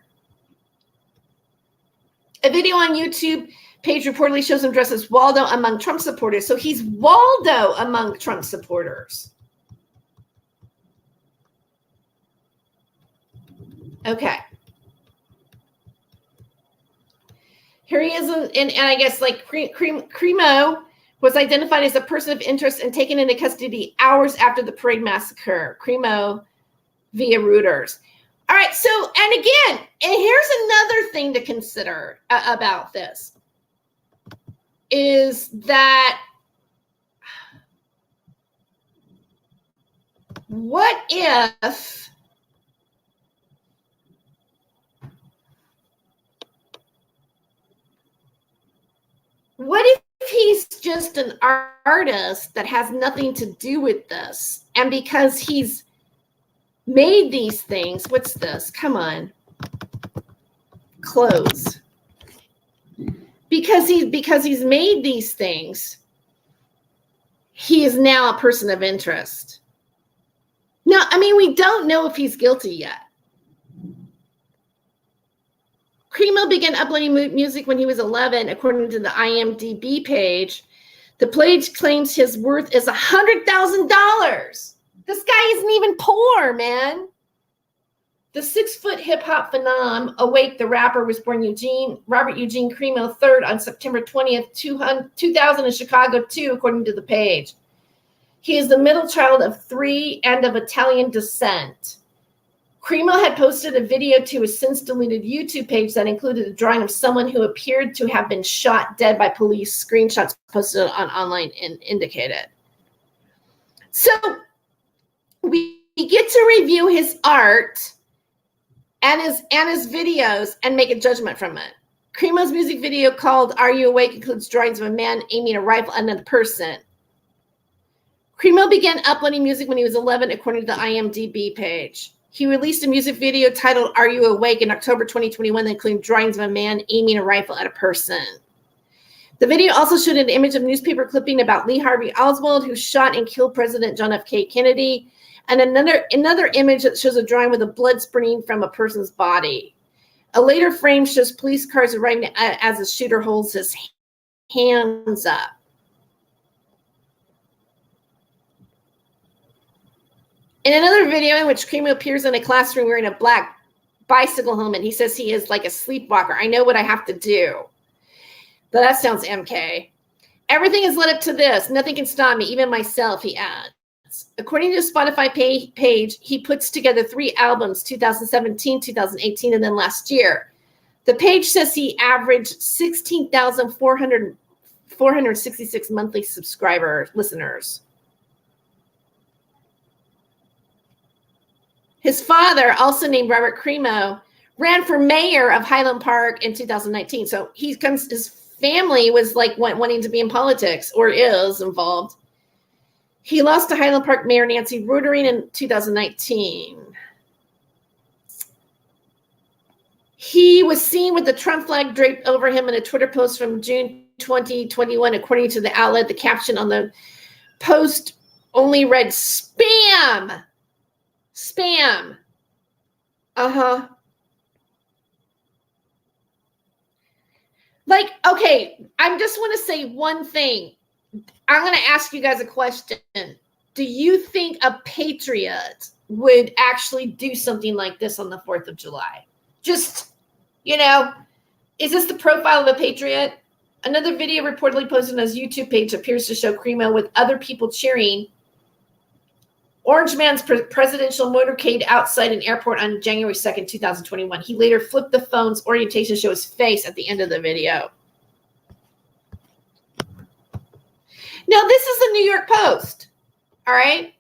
A video on YouTube page reportedly shows him dressed as Waldo among Trump supporters. So he's Waldo among Trump supporters. Okay. Here he is, and I guess like Crimo was identified as a person of interest and taken into custody hours after the parade massacre. Crimo via Reuters. All right, so, and again, and here's another thing to consider about this, is that what if he's just an artist that has nothing to do with this, and because he's made these things, what's this? Come on. Close. Because he's made these things, he is now a person of interest. Now, I mean, we don't know if he's guilty yet. Crimo began uploading music when he was 11, according to the IMDb page. The page claims his worth is $100,000. This guy isn't even poor, man. The 6-foot hip-hop phenom, Awake the rapper, was born Robert Eugene Crimo III on September 20th, 2000 in Chicago, too, according to the page. He is the middle child of 3 and of Italian descent. Crimo had posted a video to his since-deleted YouTube page that included a drawing of someone who appeared to have been shot dead by police. Screenshots posted on online indicated. So we get to review his art and his videos and make a judgment from it. Crimo's music video called Are You Awake includes drawings of a man aiming a rifle at another person. Cremo began uploading music when he was 11, according to the IMDb page. He released a music video titled Are You Awake in October 2021 that included drawings of a man aiming a rifle at a person. The video also showed an image of newspaper clipping about Lee Harvey Oswald, who shot and killed President John F. Kennedy, and another image that shows a drawing with a blood spurting from a person's body. A later frame shows police cars arriving as the shooter holds his hands up. In another video in which Cremo appears in a classroom wearing a black bicycle helmet, he says he is like a sleepwalker. I know what I have to do. But that sounds MK. Everything has led up to this. Nothing can stop me, even myself, he adds. According to the Spotify page, he puts together 3 albums, 2017, 2018, and then last year. The page says he averaged 16,466 monthly listeners. His father, also named Robert Cremo, ran for mayor of Highland Park in 2019. So his family was like wanting to be in politics, or is involved. He lost to Highland Park Mayor Nancy Rudering in 2019. He was seen with the Trump flag draped over him in a Twitter post from June 2021. According to the outlet, the caption on the post only read, "Spam! Spam." Uh-huh. Like, okay, I just want to say one thing. I'm going to ask you guys a question. Do you think a patriot would actually do something like this on the 4th of July? Just, is this the profile of a patriot? Another video reportedly posted on his YouTube page appears to show Cremo with other people cheering Orange Man's presidential motorcade outside an airport on January 2nd, 2021. He later flipped the phone's orientation to show his face at the end of the video. Now, this is the New York Post, all right?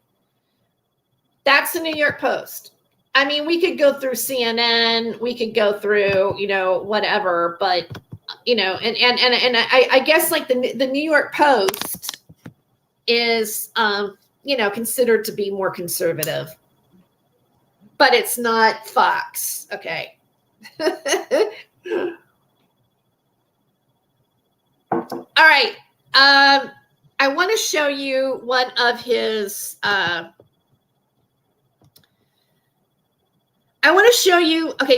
That's the New York Post. I mean, we could go through CNN, we could go through, whatever, but, and I guess like the New York Post is, considered to be more conservative, but it's not Fox, okay? All right. I want to show you one of his, okay,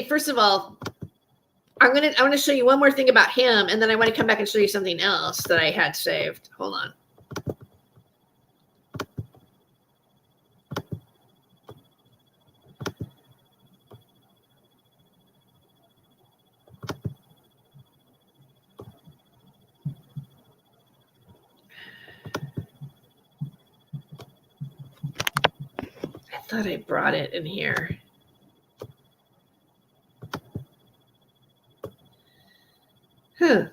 first of all, I want to show you one more thing about him, and then I want to come back and show you something else that I had saved. Hold on. I thought I brought it in here. Huh.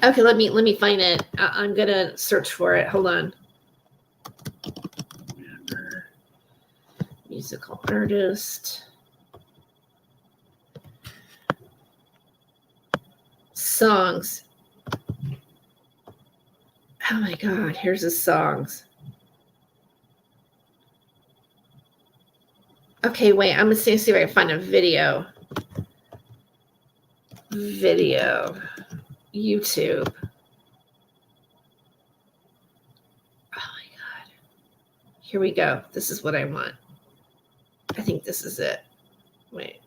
Okay, let me find it. I'm gonna search for it. Hold on. Musical artist. Songs. Oh my God, here's his songs. Okay, wait, I'm gonna see if I can find a video. YouTube. Oh my God. Here we go. This is what I want. I think this is it. Wait.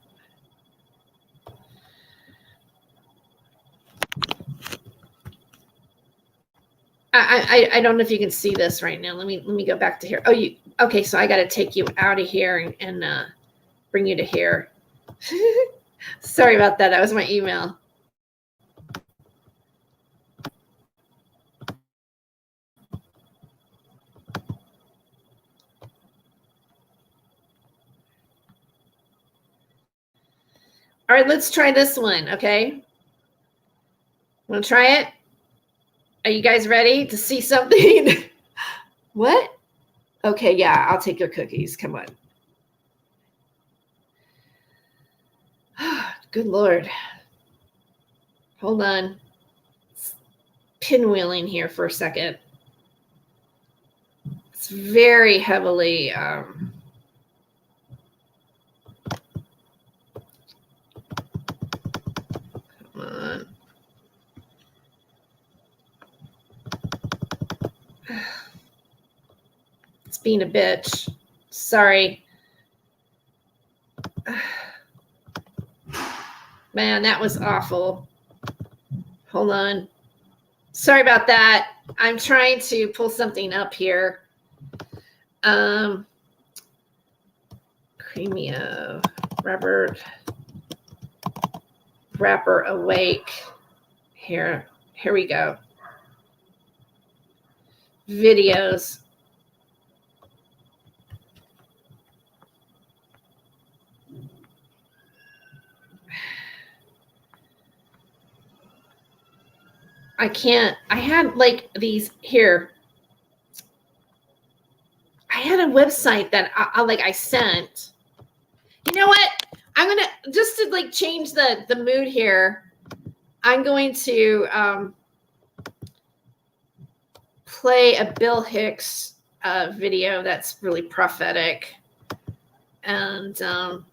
I don't know if you can see this right now. Let me go back to here. Oh, okay, so I got to take you out of here and bring you to here. Sorry about that. That was my email. All right, let's try this one, okay? Want to try it? Are you guys ready to see something? What? Okay, yeah, I'll take your cookies. Come on. Good Lord. Hold on. pinwheeling here for a second. It's very heavily come on. It's being a bitch. Sorry. Man, that was awful. Hold on. Sorry about that. I'm trying to pull something up here. Cremio, Robert, Rapper Awake. Here we go. Videos. I can't. I had like these here. I had a website that I sent. You know what? I'm gonna just to like change the mood here. I'm going to play a Bill Hicks video that's really prophetic, and then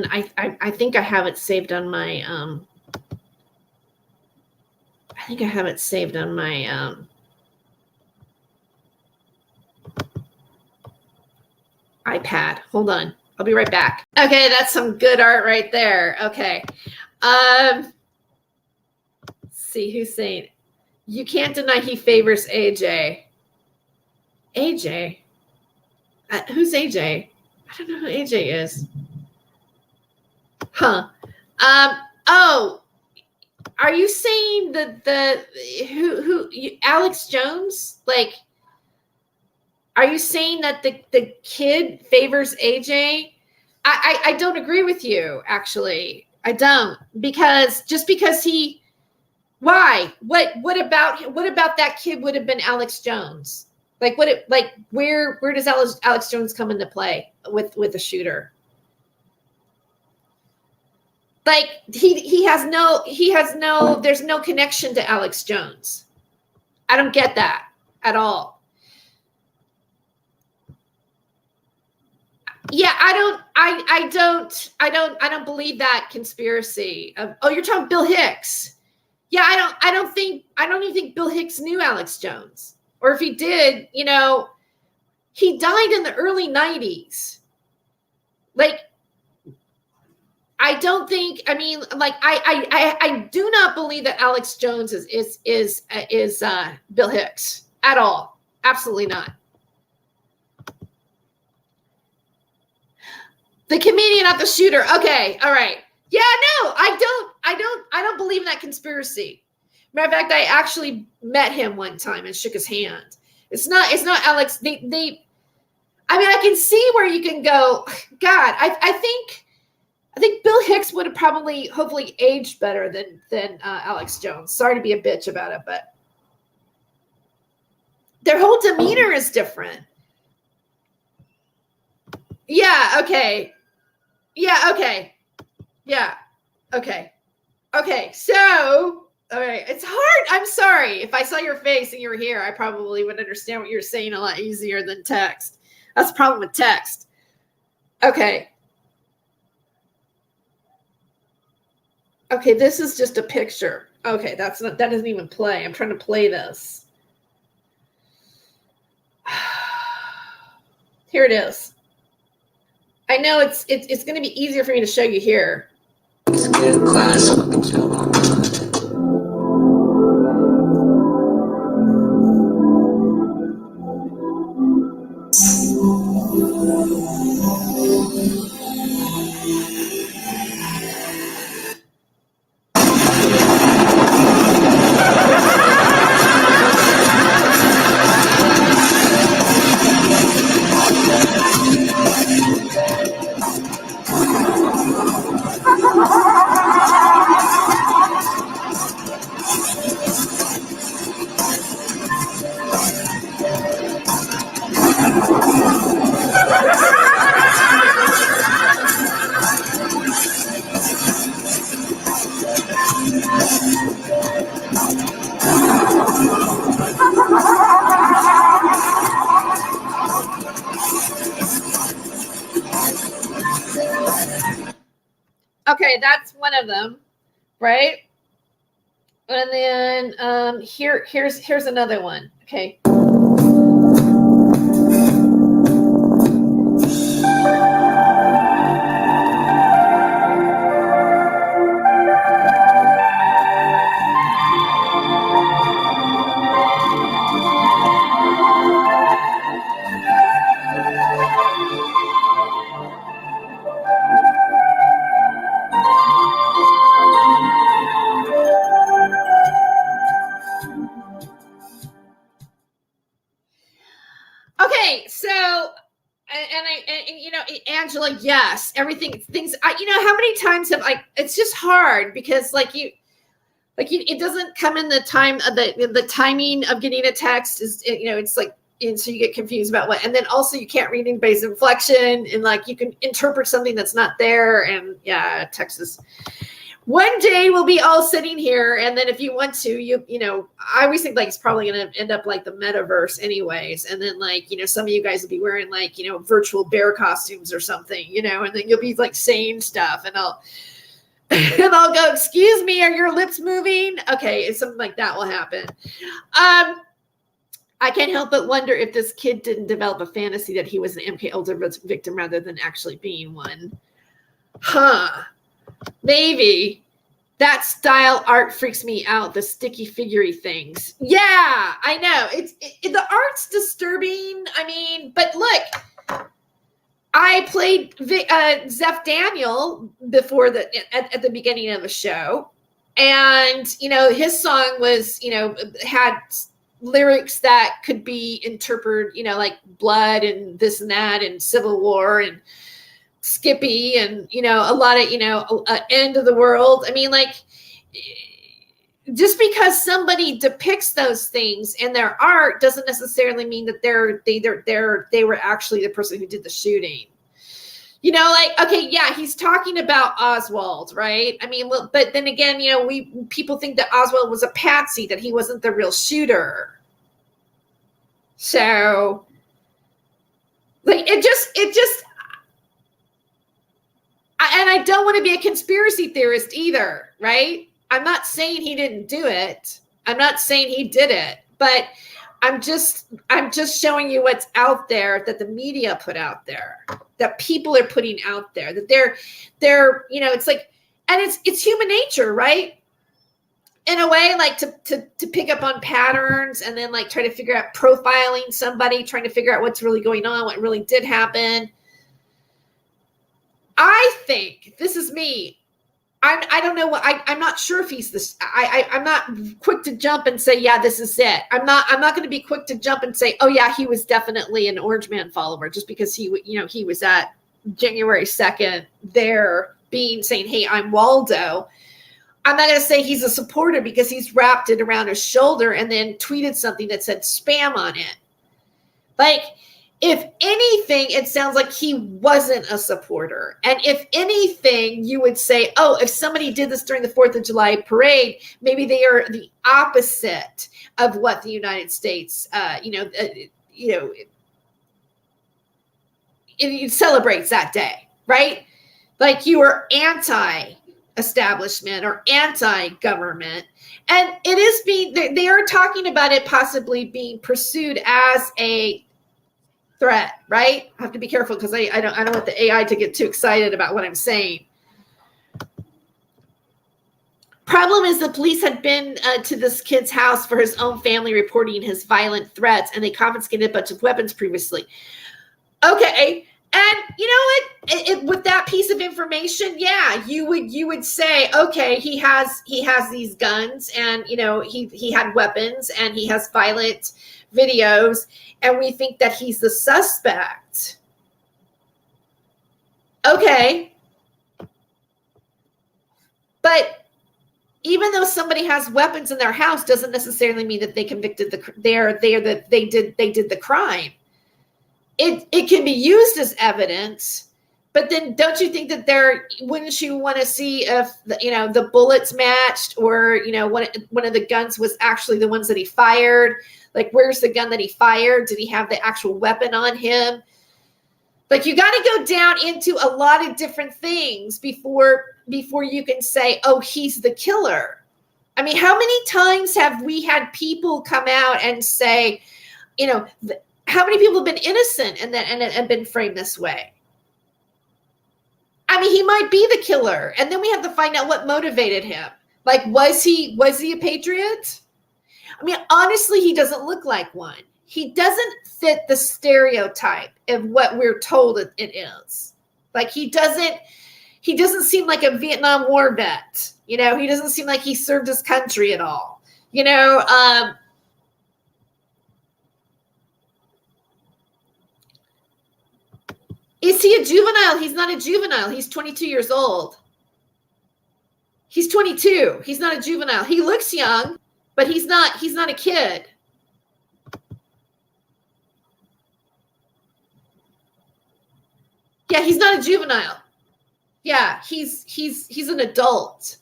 I think I have it saved on my I think I have it saved on my iPad. Hold on. I'll be right back. Okay, that's some good art right there. Okay. Let's see who's saying you can't deny he favors AJ. AJ? Who's AJ? I don't know who AJ is. Huh. Oh, are you saying Alex Jones? Like, are you saying that the kid favors AJ? I don't agree with you, actually. I don't, because just because he, why? What about that kid would have been Alex Jones? Like where does Alex Jones come into play with a shooter? Like he has no there's no connection to Alex Jones. I don't get that at all. Yeah, I don't believe that conspiracy of, oh, you're talking Bill Hicks. Yeah, I don't even think Bill Hicks knew Alex Jones. Or if he did, he died in the early 90s. Like, I don't think, I do not believe that Alex Jones is Bill Hicks at all. Absolutely not. The comedian, not the shooter. Okay, all right. Yeah, no, I don't believe in that conspiracy. Matter of fact, I actually met him one time and shook his hand. It's not Alex. I mean, I can see where you can go. God, I think Bill Hicks would have probably, hopefully, aged better than Alex Jones. Sorry to be a bitch about it, but their whole demeanor is different. Yeah. Okay. Yeah. Okay. Yeah. Okay. Okay. So, all right. It's hard. I'm sorry. If I saw your face and you were here, I probably would understand what you're saying a lot easier than text. That's the problem with text. Okay. Okay. This is just a picture. Okay. That doesn't even play. I'm trying to play this. Here it is. I know it's going to be easier for me to show you here. Okay, that's one of them, right? And then here's another one. Okay. Okay, so and you know, Angela, yes, everything things. You know, how many times have I? It's just hard because it doesn't come in the time of the timing of getting a text is, you know, it's like, and so you get confused about what, and then also you can't read anybody's inflection, and like you can interpret something that's not there, and yeah, Texas. One day we'll be all sitting here, and then if you want to, you know, I always think like it's probably going to end up like the metaverse anyways, and then like, you know, some of you guys will be wearing like, you know, virtual bear costumes or something, you know, and then you'll be like saying stuff, and I'll go, excuse me, are your lips moving? Okay, something like that will happen. I can't help but wonder if this kid didn't develop a fantasy that he was an MK Ultra victim rather than actually being one. Huh. Maybe. That style art freaks me out, the sticky figurey things. Yeah, I know. The art's disturbing. I mean, but look, I played Zeph Daniel before at the beginning of the show, and you know, his song was, you know, had lyrics that could be interpreted, you know, like blood and this and that and civil war and Skippy and, you know, a lot of, you know, end of the world. I mean, like, just because somebody depicts those things in their art doesn't necessarily mean that they were actually the person who did the shooting. You know, like, okay, yeah, he's talking about Oswald, right? I mean, but then again, you know, people think that Oswald was a patsy, that he wasn't the real shooter. So, like, it just, and I don't want to be a conspiracy theorist either, right? I'm not saying he didn't do it. I'm not saying he did it, but I'm just showing you what's out there, that the media put out there, that people are putting out there, that they're, you know, it's like, and it's human nature, right? In a way, like to pick up on patterns and then like try to figure out, profiling somebody, trying to figure out what's really going on, what really did happen. I think, this is me, I don't know what, I'm not sure if he's this. I'm not quick to jump and say, yeah, this is it. I'm not going to be quick to jump and say, oh yeah, he was definitely an Orange Man follower just because he was at January 2nd there saying, hey, I'm Waldo. I'm not going to say he's a supporter because he's wrapped it around his shoulder and then tweeted something that said spam on it. Like, if anything, it sounds like he wasn't a supporter. And if anything, you would say, oh, if somebody did this during the 4th of July parade, maybe they are the opposite of what the United States, it celebrates that day, right? Like, you are anti-establishment or anti-government. And it is they are talking about it possibly being pursued as a threat, right? I have to be careful because I don't want the AI to get too excited about what I'm saying. Problem is, the police had been to this kid's house for his own family, reporting his violent threats, and they confiscated a bunch of weapons previously. Okay, and you know what? With that piece of information, yeah, you would say, okay, he has these guns, and you know he had weapons, and he has violent videos, and we think that he's the suspect. Okay. But even though somebody has weapons in their house doesn't necessarily mean that they convicted they did the crime. It can be used as evidence, But then don't you think that wouldn't you want to see if, the bullets matched, or, one of the guns was actually the ones that he fired? Like, where's the gun that he fired? Did he have the actual weapon on him? Like, you got to go down into a lot of different things before you can say, oh, he's the killer. I mean, how many times have we had people come out and say, how many people have been innocent and been framed this way? I mean, he might be the killer, and then we have to find out what motivated him. Like, was he a patriot? I mean, honestly, he doesn't look like one. He doesn't fit the stereotype of what we're told it is. Like, he doesn't seem like a Vietnam War vet. He doesn't seem like he served his country at all. Is he a juvenile? He's not a juvenile. He's 22 years old. He's 22. He's not a juvenile. He looks young, but he's not a kid. Yeah, he's not a juvenile. Yeah, he's an adult.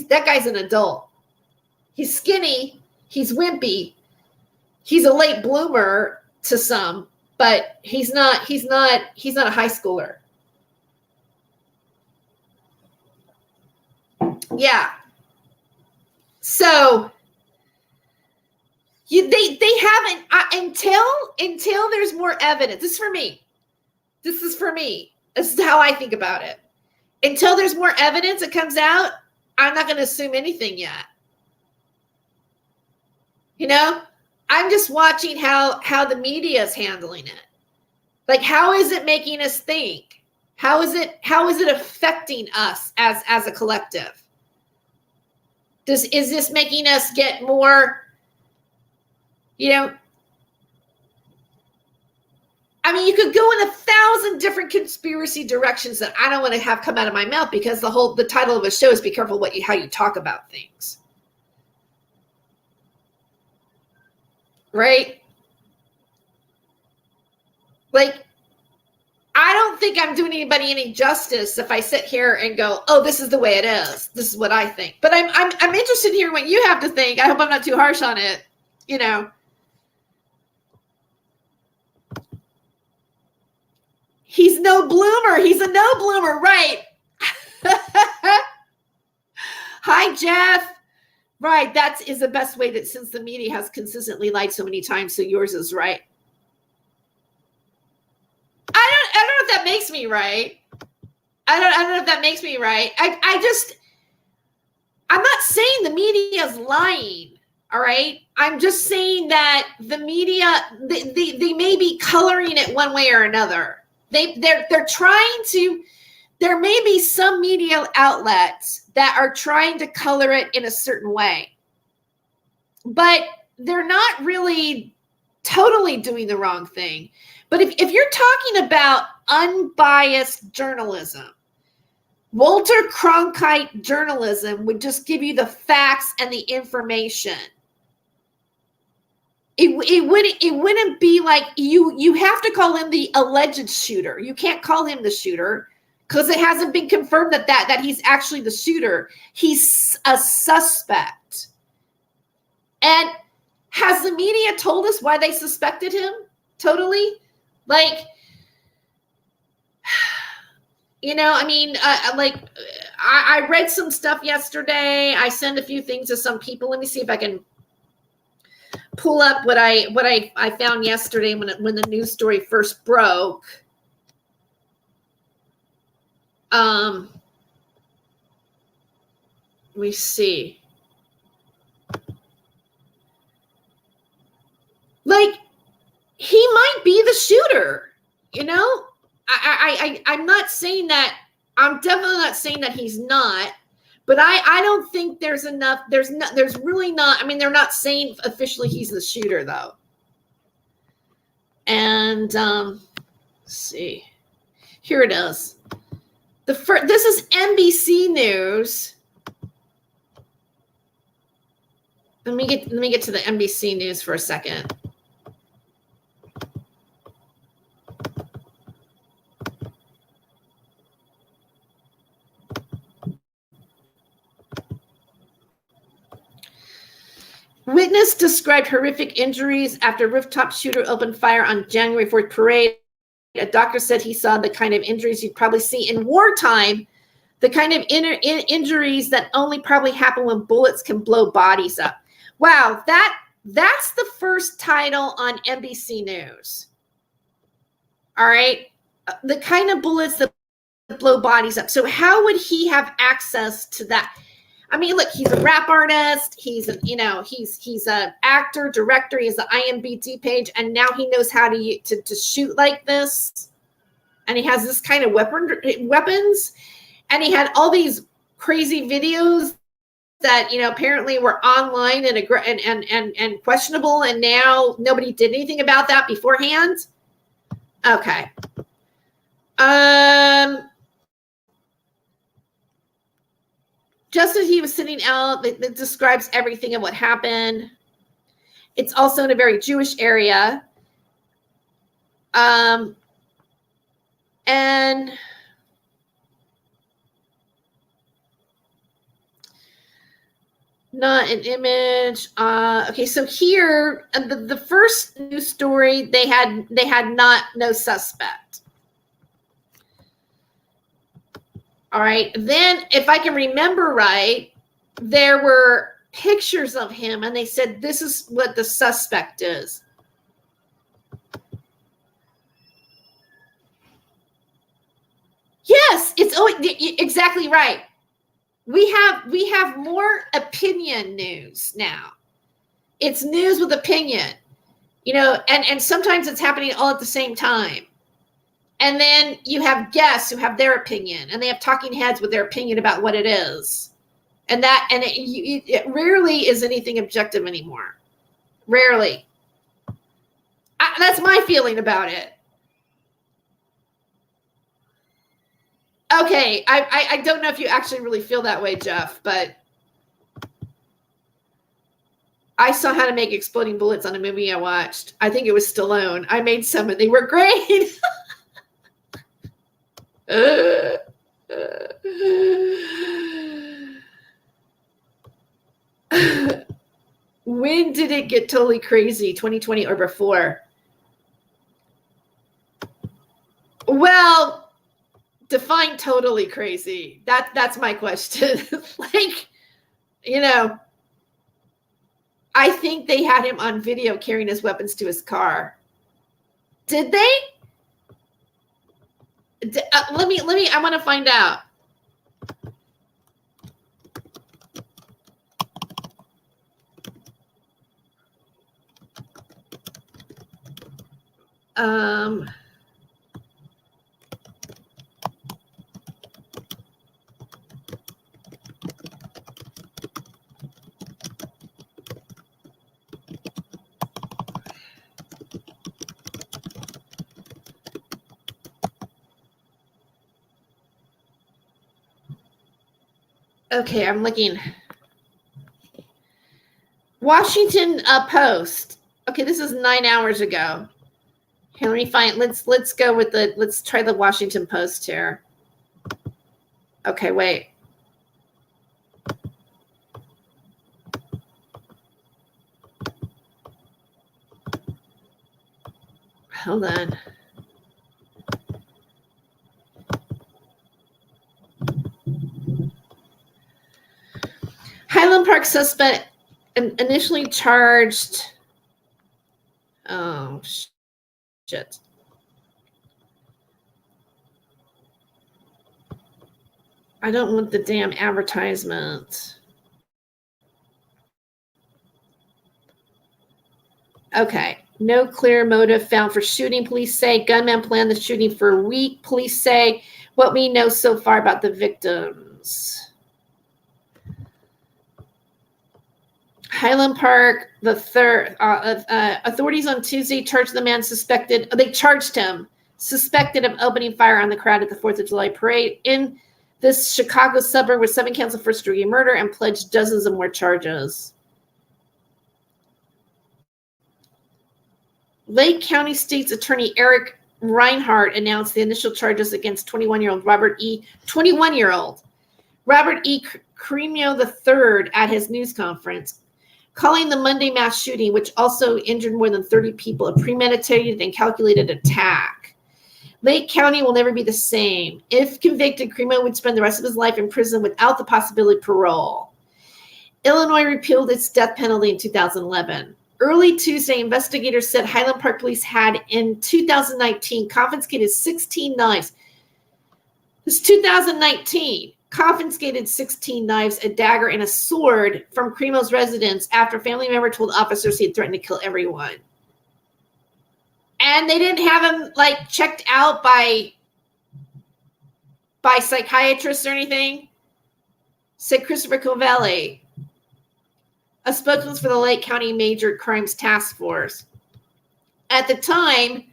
That guy's an adult. He's skinny, he's wimpy. He's a late bloomer to some, but he's not a high schooler. Yeah. So they haven't until there's more evidence. This is for me. This is how I think about it. Until there's more evidence that comes out, I'm not going to assume anything yet. I'm just watching how the media is handling it. Like, how is it making us think? How is it affecting us as a collective? Is this making us get more, I mean, you could go in 1,000 different conspiracy directions that I don't want to have come out of my mouth, because the title of a show is "Be Careful how you talk about things." Right? Like, I don't think I'm doing anybody any justice if I sit here and go, "Oh, this is the way it is. This is what I think." But I'm interested in hearing what you have to think. I hope I'm not too harsh on it. He's no bloomer. He's a no bloomer, right? Hi, Jeff. Right, that is the best way, that since the media has consistently lied so many times, so yours is right. I don't know if that makes me right. I don't know if that makes me right. I'm not saying the media is lying. All right. I'm just saying that the media, they may be coloring it one way or another. They're trying to, there may be some media outlets that are trying to color it in a certain way, but they're not really totally doing the wrong thing. But if you're talking about unbiased journalism, Walter Cronkite journalism would just give you the facts and the information. It wouldn't be like you have to call him the alleged shooter. You can't call him the shooter because it hasn't been confirmed that he's actually the shooter. He's a suspect. And has the media told us why they suspected him? Totally. Like, I read some stuff yesterday. I sent a few things to some people. Let me see if I can pull up what I found yesterday when the news story first broke. Let me see. Like, he might be the shooter, I'm not saying that. I'm definitely not saying that he's not, but I don't think there's enough. There's really not. I mean, they're not saying officially he's the shooter though. And let's see, here it is. This is NBC News. Let me get to the NBC News for a second. Witness described horrific injuries after rooftop shooter opened fire on January 4th parade. A doctor said he saw the kind of injuries you'd probably see in wartime, the kind of injuries that only probably happen when bullets can blow bodies up. Wow, that's the first title on NBC News. All right, the kind of bullets that blow bodies up. So how would he have access to that? I mean, look, he's a rap artist. He's he's an actor, director. He has the IMDb page, and now he knows how to shoot like this. And he has this kind of weapons, and he had all these crazy videos that apparently were online and questionable, and now nobody did anything about that beforehand. Okay. Just as he was sitting out, it describes everything of what happened. It's also in a very Jewish area. And not an image. Okay, so here, the first news story, they had no suspect. All right. Then, if I can remember right, there were pictures of him, and they said this is what the suspect is. Yes, it's exactly right. We have more opinion news now. It's news with opinion, and sometimes it's happening all at the same time. And then you have guests who have their opinion, and they have talking heads with their opinion about what it is. And it rarely is anything objective anymore. Rarely. That's my feeling about it. Okay, I don't know if you actually really feel that way, Jeff, but I saw How to Make Exploding Bullets on a movie I watched. I think it was Stallone. I made some, and they were great. When did it get totally crazy? 2020 or before? Well, define totally crazy. That's my question. I think they had him on video carrying his weapons to his car. Did they? Let me, I want to find out. Okay, I'm looking. Washington Post. Okay, this is 9 hours ago. Okay, let me find. Let's go with let's try the Washington Post here. Okay, wait. Hold on. Highland Park suspect initially charged. Oh, shit. I don't want the damn advertisement. Okay. No clear motive found for shooting. Police say gunman planned the shooting for a week. Police say what we know so far about the victims. Highland Park, the third authorities on Tuesday charged the man suspected of opening fire on the crowd at the 4th of July parade in this Chicago suburb with 7 counts of first-degree murder and pledged dozens of more charges. Lake County State's Attorney Eric Reinhardt announced the initial charges against 21-year-old Robert E. Cremio III at his news conference. calling the Monday mass shooting, which also injured more than 30 people, a premeditated and calculated attack. Lake County will never be the same. If convicted, Cremo would spend the rest of his life in prison without the possibility of parole. Illinois repealed its death penalty in 2011. Early Tuesday, investigators said Highland Park Police had, in 2019, confiscated 16 knives. This is 2019. Confiscated 16 knives, a dagger, and a sword from Cremo's residence after a family member told officers he had threatened to kill everyone. And they didn't have him like checked out by psychiatrists or anything, said Christopher Covelli, a spokesman for the Lake County Major Crimes Task Force. At the time,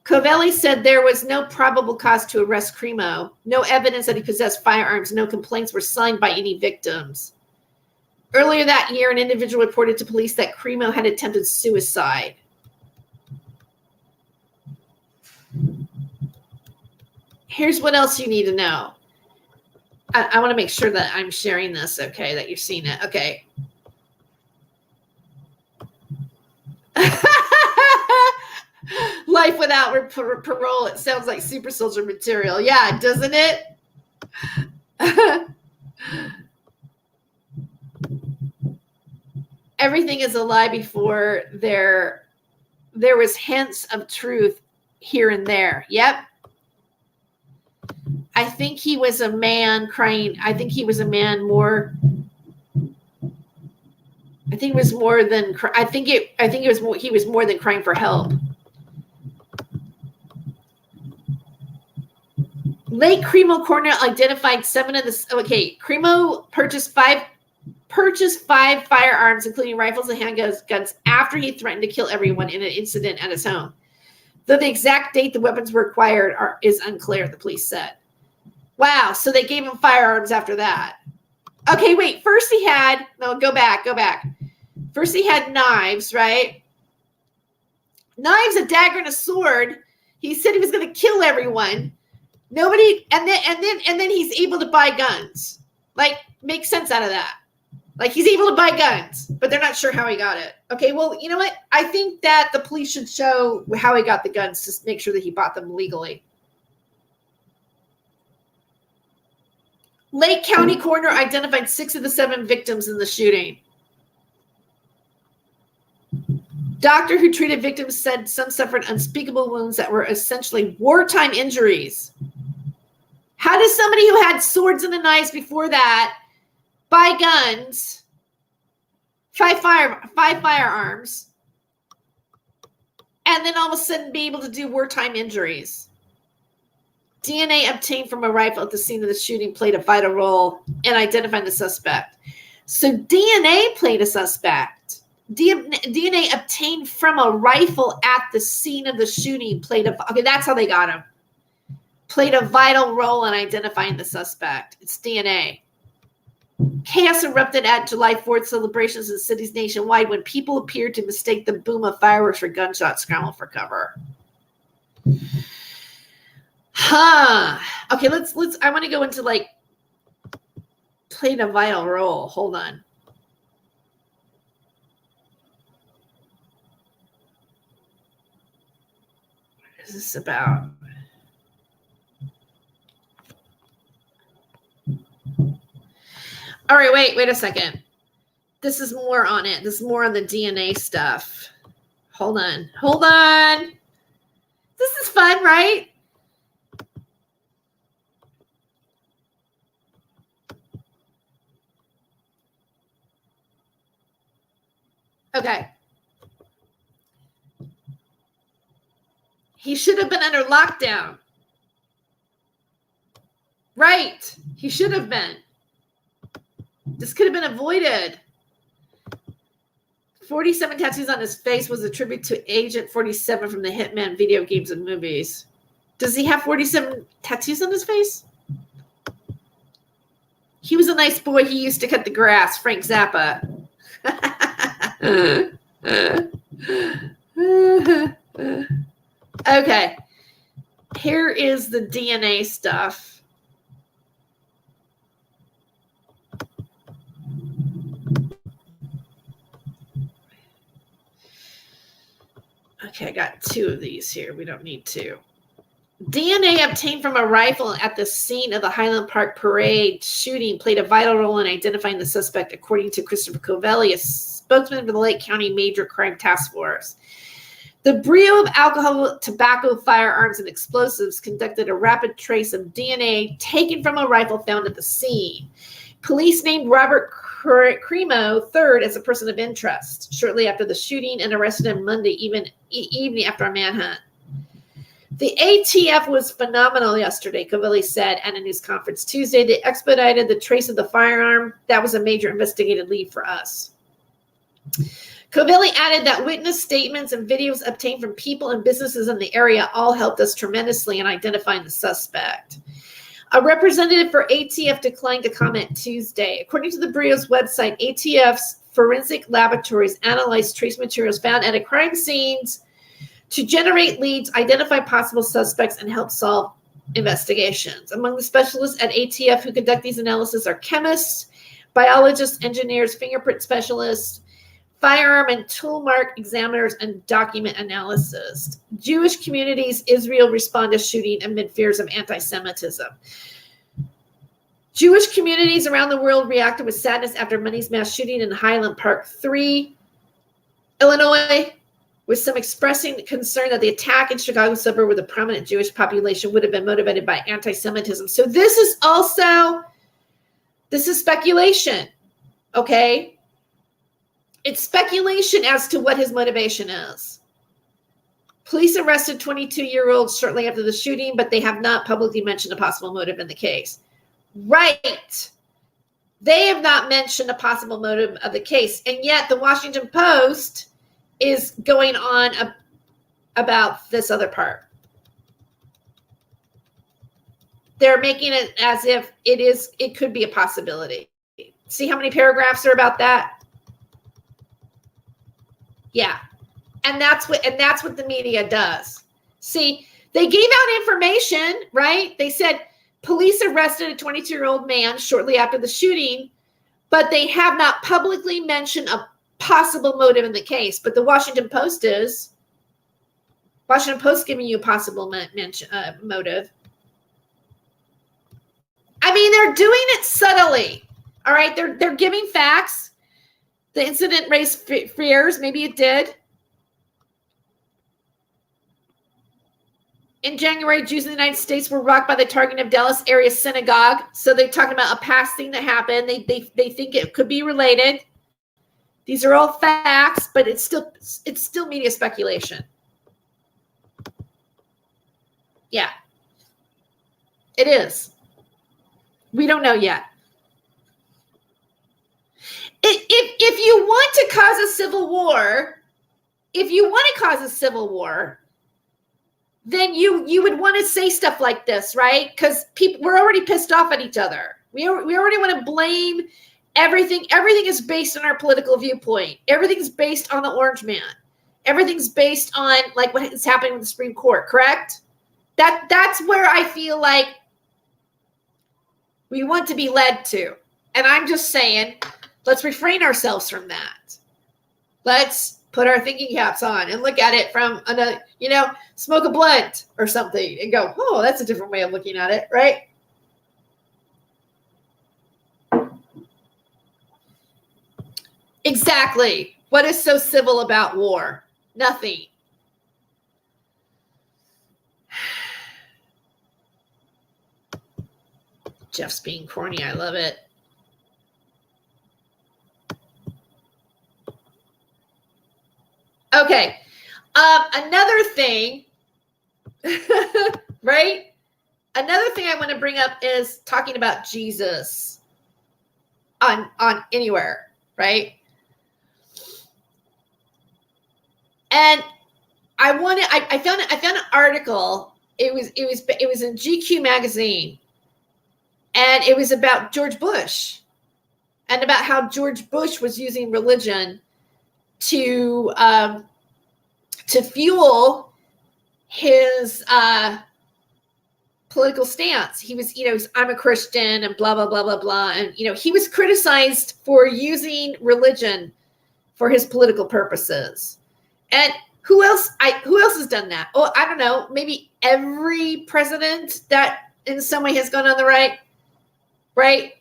Covelli said there was no probable cause to arrest Cremo, no evidence that he possessed firearms, no complaints were signed by any victims. Earlier that year, an individual reported to police that Cremo had attempted suicide. Here's what else you need to know. I want to make sure that I'm sharing this, okay, that you've seen it. Okay. Life without parole. It sounds like super soldier material. Yeah, doesn't it? Everything is a lie before there was hints of truth here and there. Yep. I think he was a man crying. I think he was a man more. I think it was more than. I think it was more. He was more than crying for help. Lake Cremo Corner identified 7 of the. Okay, Cremo purchased five firearms, including rifles and handguns, after he threatened to kill everyone in an incident at his home. Though the exact date the weapons were acquired is unclear, the police said. Wow, so they gave him firearms after that. Okay, wait. First he had, no, go back. First he had knives, right? Knives, a dagger, and a sword. He said he was going to kill everyone. Nobody, and then he's able to buy guns. Like, make sense out of that. Like, he's able to buy guns, but they're not sure how he got it. Okay, well, you know what? I think that the police should show how he got the guns to make sure that he bought them legally. Lake County coroner identified 6 of the 7 victims in the shooting. Doctor who treated victims said some suffered unspeakable wounds that were essentially wartime injuries. How does somebody who had swords and knives before that buy guns, 5 firearms, and then all of a sudden be able to do wartime injuries? DNA obtained from a rifle at the scene of the shooting played a vital role in identifying the suspect. So DNA played a suspect. DNA obtained from a rifle at the scene of the shooting okay, that's how they got him. Played a vital role in identifying the suspect. It's DNA. Chaos erupted at July 4th celebrations in cities nationwide when people appeared to mistake the boom of fireworks for gunshots, scramble for cover. Okay, let's I want to go into like played a vital role. Hold on. What is this about? All right, wait a second. This is more on it. This is more on the DNA stuff. Hold on. This is fun, right? Okay. He should have been under lockdown. Right. He should have been. This could have been avoided. 47 tattoos on his face was a tribute to Agent 47 from the Hitman video games and movies. Does he have 47 tattoos on his face? He was a nice boy. He used to cut the grass. Frank Zappa. Okay. Here is the DNA stuff. Okay, I got 2 of these here. We don't need 2. DNA obtained from a rifle at the scene of the Highland Park Parade shooting played a vital role in identifying the suspect, according to Christopher Covelli, a spokesman for the Lake County Major Crime Task Force. The Bureau of Alcohol, Tobacco, Firearms, and Explosives conducted a rapid trace of DNA taken from a rifle found at the scene. Police named Robert Cremo III as a person of interest shortly after the shooting and arrested him Monday evening after a manhunt. The ATF was phenomenal yesterday, Covelli said at a news conference Tuesday. They expedited the trace of the firearm. That was a major investigative lead for us. Covelli added that witness statements and videos obtained from people and businesses in the area all helped us tremendously in identifying the suspect. A representative for ATF declined to comment Tuesday. According to the Bureau's website, ATF's forensic laboratories analyzed trace materials found at a crime scene to generate leads, identify possible suspects, and help solve investigations. Among the specialists at ATF who conduct these analyses are chemists, biologists, engineers, fingerprint specialists, firearm and tool mark examiners, and document analysts. Jewish communities, Israel respond to shooting amid fears of anti-Semitism. Jewish communities around the world reacted with sadness after Monday's mass shooting in Highland Park 3, Illinois, with some expressing concern that the attack in Chicago suburb with a prominent Jewish population would have been motivated by anti-Semitism. So this is speculation, okay? It's speculation as to what his motivation is. Police arrested 22-year-old shortly after the shooting, but they have not publicly mentioned a possible motive in the case. Right. They have not mentioned a possible motive of the case, and yet the Washington Post is going on about this other part. They're making it as if it could be a possibility. See how many paragraphs are about that? Yeah. And that's what the media does. See, they gave out information, right? They said police arrested a 22-year-old man shortly after the shooting, but they have not publicly mentioned a possible motive in the case. But the Washington Post giving you a possible motive. I mean, they're doing it subtly. All right, they're giving facts. The incident raised fears. Maybe it did. In January, Jews in the United States were rocked by the targeting of Dallas area synagogue. So they're talking about a past thing that happened. They think it could be related. These are all facts, but it's still media speculation. Yeah, it is. We don't know yet. If you want to cause a civil war, then you would want to say stuff like this, right? Because we're already pissed off at each other. We already want to blame everything. Everything is based on our political viewpoint. Everything's based on the orange man. Everything's based on like what is happening with the Supreme Court, correct? That's where I feel like we want to be led to. And I'm just saying, let's refrain ourselves from that. Let's put our thinking caps on and look at it from another, smoke a blunt or something and go, oh, that's a different way of looking at it, right? Exactly. What is so civil about war? Nothing. Jeff's being corny. I love it. Okay. Another thing, right? Another thing I want to bring up is talking about Jesus on anywhere, right? And I found an article. It was in GQ magazine, and it was about George Bush and about how George Bush was using religion to fuel his political stance. He was, I'm a Christian and blah, blah, blah, blah, blah. And, he was criticized for using religion for his political purposes. And Who else has done that? Oh, I don't know. Maybe every president that in some way has gone on the right?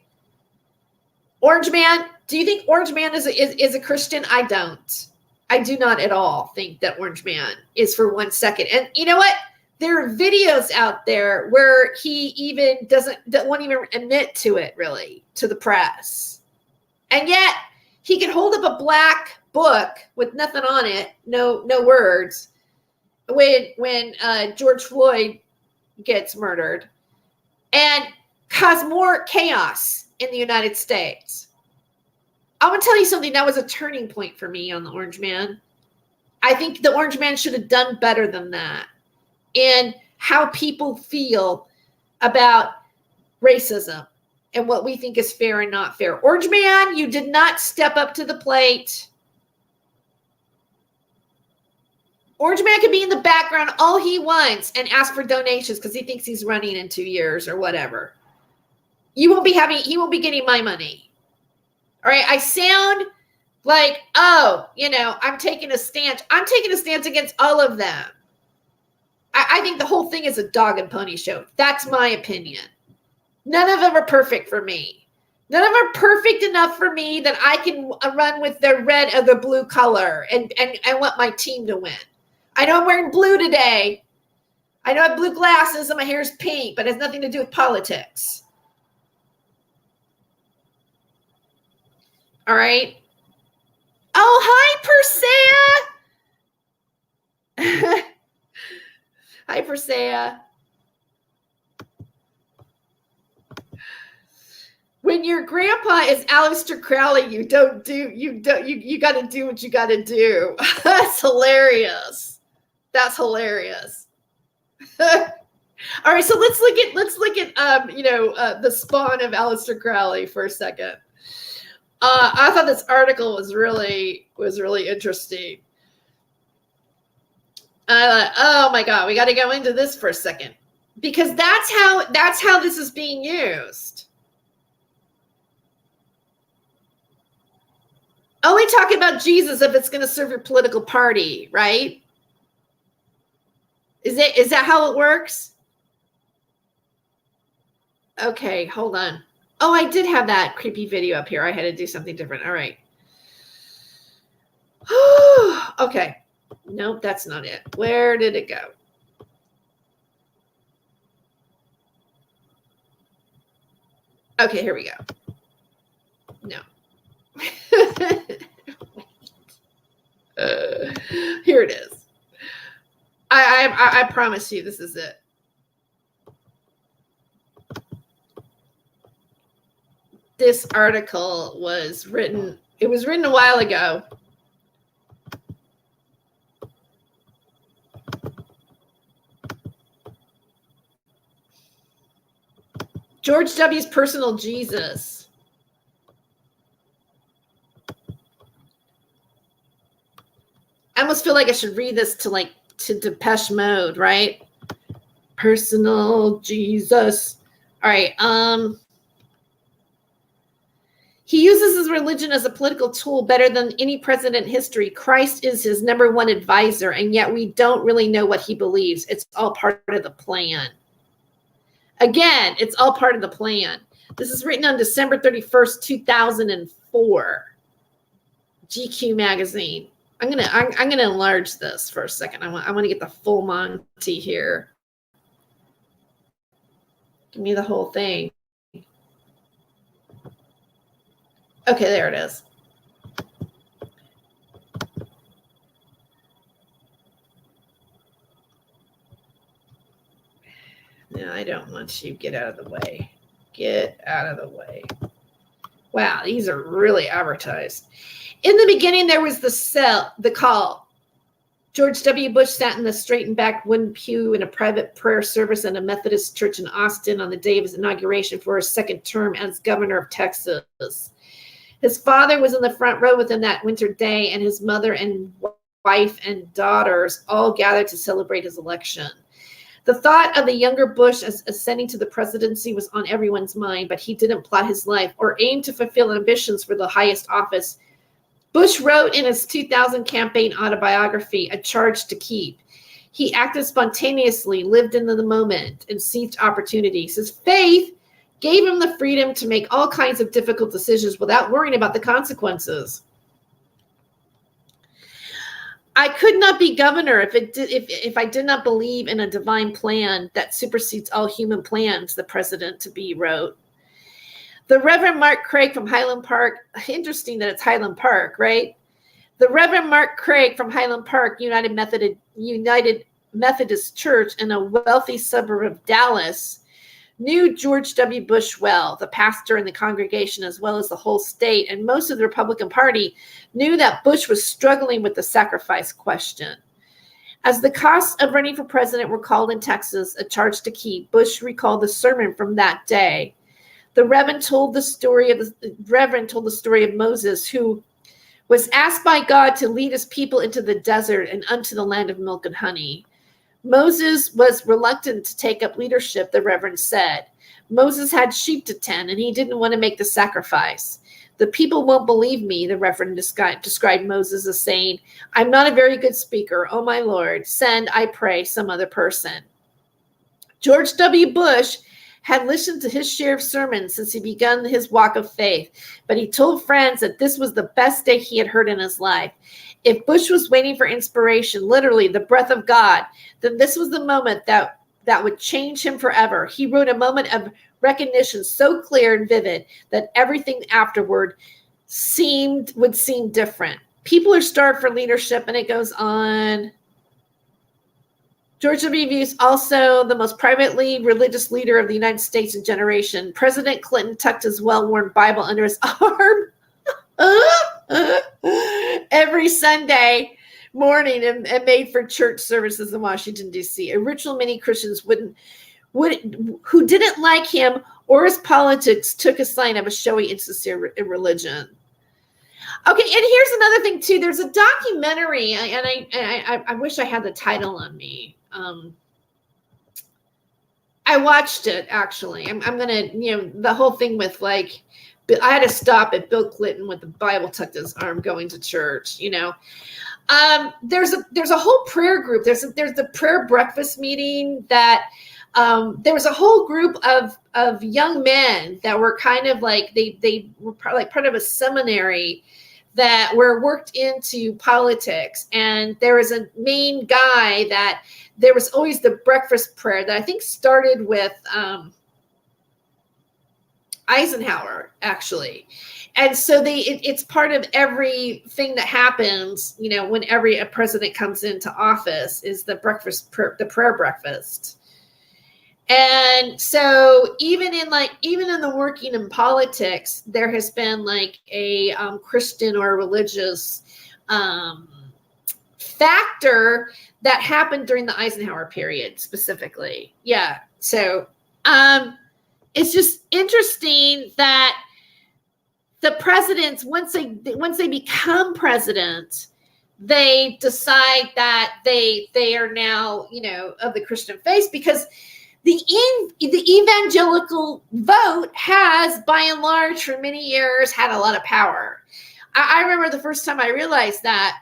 Orange Man. Do you think Orange Man is a Christian? I don't. I do not at all think that Orange Man is for 1 second. And you know what? There are videos out there where he even won't even admit to it, really, to the press. And yet he can hold up a black book with nothing on it, no words, when George Floyd gets murdered, and cause more chaos in the United States. I want to tell you something that was a turning point for me on the Orange Man. I think the Orange Man should have done better than that in how people feel about racism and what we think is fair and not fair. Orange Man, you did not step up to the plate. Orange Man could be in the background all he wants and ask for donations because he thinks he's running in 2 years or whatever. He won't be getting my money. All right, I sound like, I'm taking a stance. I'm taking a stance against all of them. I think the whole thing is a dog and pony show. That's my opinion. None of them are perfect for me. None of them are perfect enough for me that I can run with the red or the blue color and want my team to win. I know I'm wearing blue today. I know I have blue glasses and my hair is pink, but it has nothing to do with politics. All right. Oh, hi, Persea. Hi, Persea. When your grandpa is Aleister Crowley, you got to do what you got to do. That's hilarious. That's hilarious. All right, so let's look at the spawn of Aleister Crowley for a second. I thought this article was really interesting. I thought, oh my God, we got to go into this for a second because that's how this is being used. Only talk about Jesus if it's going to serve your political party, right? Is that how it works? Okay, hold on. Oh, I did have that creepy video up here. I had to do something different. All right. Okay. Nope, that's not it. Where did it go? Okay, here we go. No. Here it is. I promise you this is it. This article was written, it was written a while ago. George W.'s personal Jesus. I almost feel like I should read this to Depeche Mode, right? Personal Jesus. All right. He uses his religion as a political tool better than any president in history. Christ is his number one advisor, and yet we don't really know what he believes. It's all part of the plan. Again, it's all part of the plan. This is written on December 31st, 2004. GQ magazine. I'm gonna enlarge this for a second. I want to get the full Monty here. Give me the whole thing. Okay, there it is. No, I don't want you. Get out of the way. Get out of the way. Wow, these are really advertised. In the beginning, there was the call. George W. Bush sat in the straightened back wooden pew in a private prayer service at a Methodist church in Austin on the day of his inauguration for his second term as governor of Texas. His father was in the front row with him that winter day, and his mother and wife and daughters all gathered to celebrate his election. The thought of the younger Bush as ascending to the presidency was on everyone's mind, but he didn't plot his life or aim to fulfill ambitions for the highest office Bush wrote in his 2000 campaign autobiography, A Charge to Keep. He acted spontaneously, lived in the moment, and seized opportunities. His faith gave him the freedom to make all kinds of difficult decisions without worrying about the consequences. I could not be governor if I did not believe in a divine plan that supersedes all human plans, the president-to-be wrote. The Reverend Mark Craig from Highland Park, interesting that it's Highland Park, right? The Reverend Mark Craig from Highland Park United Methodist Church in a wealthy suburb of Dallas knew George W. Bush well. The pastor and the congregation, as well as the whole state and most of the Republican Party, knew that Bush was struggling with the sacrifice question. As the costs of running for president were called in Texas, A Charge to Keep, Bush recalled the sermon from that day. The Reverend told the story of Moses, who was asked by God to lead his people into the desert and unto the land of milk and honey. Moses was reluctant to take up leadership, the Reverend said. Moses had sheep to tend, and he didn't want to make the sacrifice. The people won't believe me, the Reverend described Moses as saying, I'm not a very good speaker. Oh, my Lord, send, I pray, some other person. George W. Bush had listened to his share of sermons since he began his walk of faith, but he told friends that this was the best day he had heard in his life. If Bush was waiting for inspiration, literally the breath of God, then this was the moment that would change him forever. He wrote a moment of recognition so clear and vivid that everything afterward would seem different. People are starved for leadership, and it goes on. George W. Bush, also the most privately religious leader of the United States in generation. President Clinton tucked his well-worn Bible under his arm every Sunday morning and made for church services in Washington, D.C. A ritual many Christians who didn't like him or his politics took a sign of a showy, insincere religion. Okay, and here's another thing, too. There's a documentary, and I wish I had the title on me. I watched it, actually. I'm going to, the whole thing with, like, I had to stop at Bill Clinton with the Bible tucked in his arm going to church, There's a whole prayer group. There's the prayer breakfast meeting that there was a whole group of young men that were kind of like, they were like part of a seminary that were worked into politics. And there was a main guy that there was always the breakfast prayer that I think started with Eisenhower, actually. And so it's part of everything that happens, whenever a president comes into office is the prayer breakfast. And so even in the working in politics, there has been like a Christian or religious factor that happened during the Eisenhower period specifically. Yeah. So it's just interesting that the presidents, once they become president, they decide that they are now, of the Christian faith, because the evangelical vote has, by and large, for many years, had a lot of power. I remember the first time I realized that,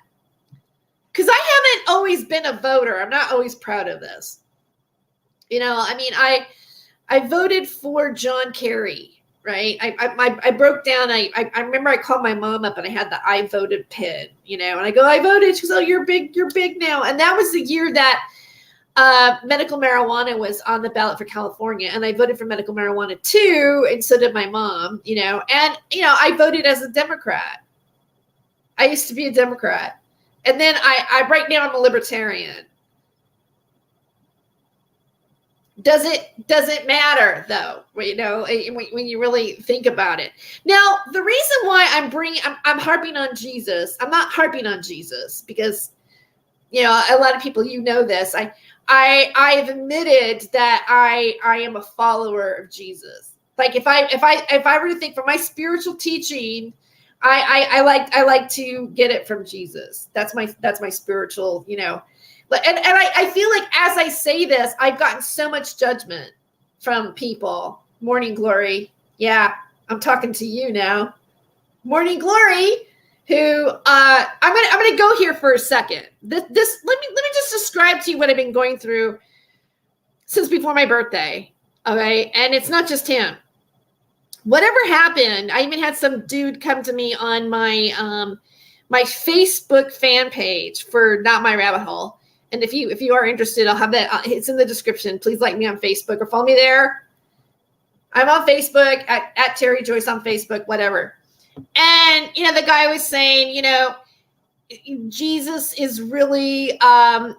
because I haven't always been a voter. I'm not always proud of this. I voted for John Kerry, right? I broke down. I remember I called my mom up and I had the I voted pin, and I go, I voted. She goes, oh, you're big now. And that was the year that medical marijuana was on the ballot for California, and I voted for medical marijuana too, and so did my mom, and I voted as a Democrat. I used to be a Democrat, and then I right now I'm a libertarian. Does it matter though? When you really think about it. Now, the reason why I'm harping on Jesus, I'm not harping on Jesus because, a lot of people, this. I've admitted that I am a follower of Jesus. Like if I were to think from my spiritual teaching, I like to get it from Jesus. That's my spiritual, And I feel like as I say this, I've gotten so much judgment from people. Morning Glory. Yeah, I'm talking to you now. Morning Glory. who I'm gonna go here for a second. Let me just describe to you what I've been going through since before my birthday. Okay, and it's not just him. Whatever happened, I even had some dude come to me on my my Facebook fan page for Not My Rabbit Hole. And if you are interested, I'll have that. It's in the description. Please like me on Facebook or follow me there. I'm on Facebook at Tere Joyce on Facebook, whatever. And the guy was saying, Jesus is really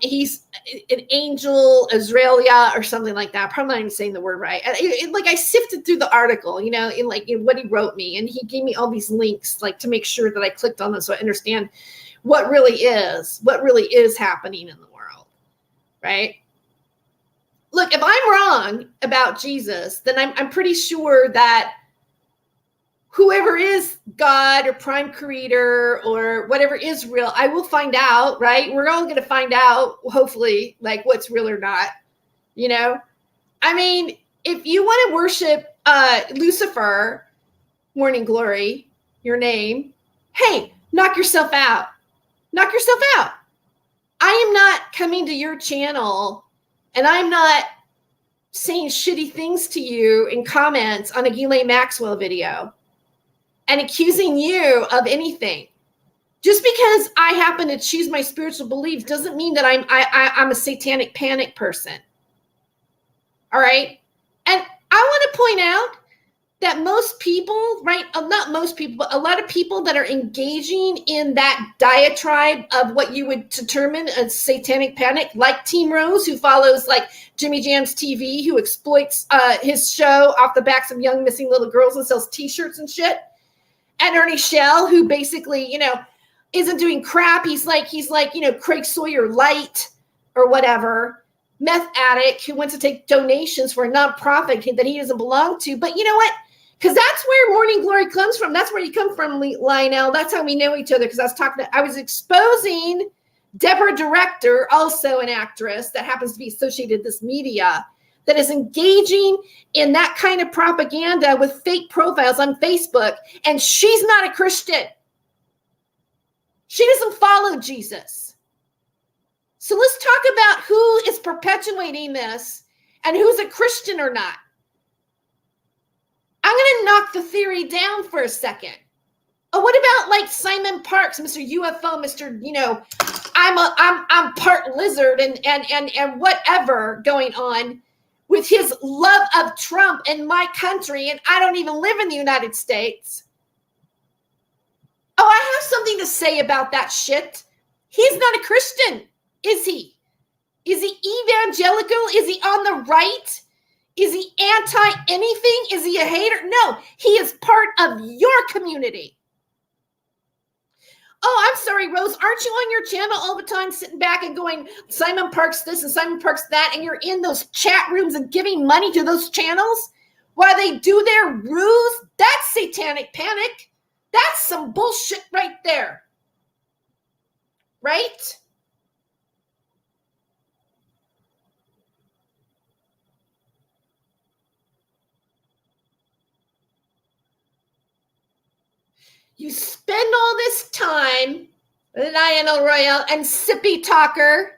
he's an angel, Azraelia, or something like that. Probably not even saying the word right. I sifted through the article, in what he wrote me, and he gave me all these links, to make sure that I clicked on them so I understand what really is happening in the world, right? Look, if I'm wrong about Jesus, then I'm pretty sure that whoever is God or prime creator or whatever is real, I will find out, right? We're all going to find out, hopefully, what's real or not, I mean, if you want to worship Lucifer, morning glory, your name, hey, knock yourself out. Knock yourself out. I am not coming to your channel and I'm not saying shitty things to you in comments on a Ghislaine Maxwell video and accusing you of anything. Just because I happen to choose my spiritual beliefs doesn't mean that I'm a satanic panic person. All right? And I want to point out that most people, right? Not most people, but a lot of people that are engaging in that diatribe of what you would determine as satanic panic, like Team Rose, who follows Jimmy Jam's TV, who exploits his show off the backs of young missing little girls and sells t-shirts and shit. And Ernie Shell, who basically, isn't doing crap. He's like, Craig Sawyer light or whatever, meth addict who wants to take donations for a nonprofit that he doesn't belong to. But you know what? Because that's where Morning Glory comes from. That's where you come from, Lionel. That's how we know each other. Because I was exposing Deborah Director, also an actress that happens to be associated with this media, that is engaging in that kind of propaganda with fake profiles on Facebook. And she's not a Christian. She doesn't follow Jesus. So let's talk about who is perpetuating this and who's a Christian or not. I'm going to knock the theory down for a second. Oh, what about Simon Parks, Mr. UFO, Mr. I'm part lizard and whatever going on with his love of Trump and my country, and I don't even live in the United States. Oh, I have something to say about that shit. He's not a Christian, is he? Is he evangelical? Is he on the right? Is he anti-anything? Is he a hater? No, he is part of your community. Oh, I'm sorry, Rose. Aren't you on your channel all the time sitting back and going, Simon Parks this and Simon Parks that, and you're in those chat rooms and giving money to those channels while they do their ruse? That's satanic panic. That's some bullshit right there. Right? You spend all this time, Lionel Royale and Sippy Talker,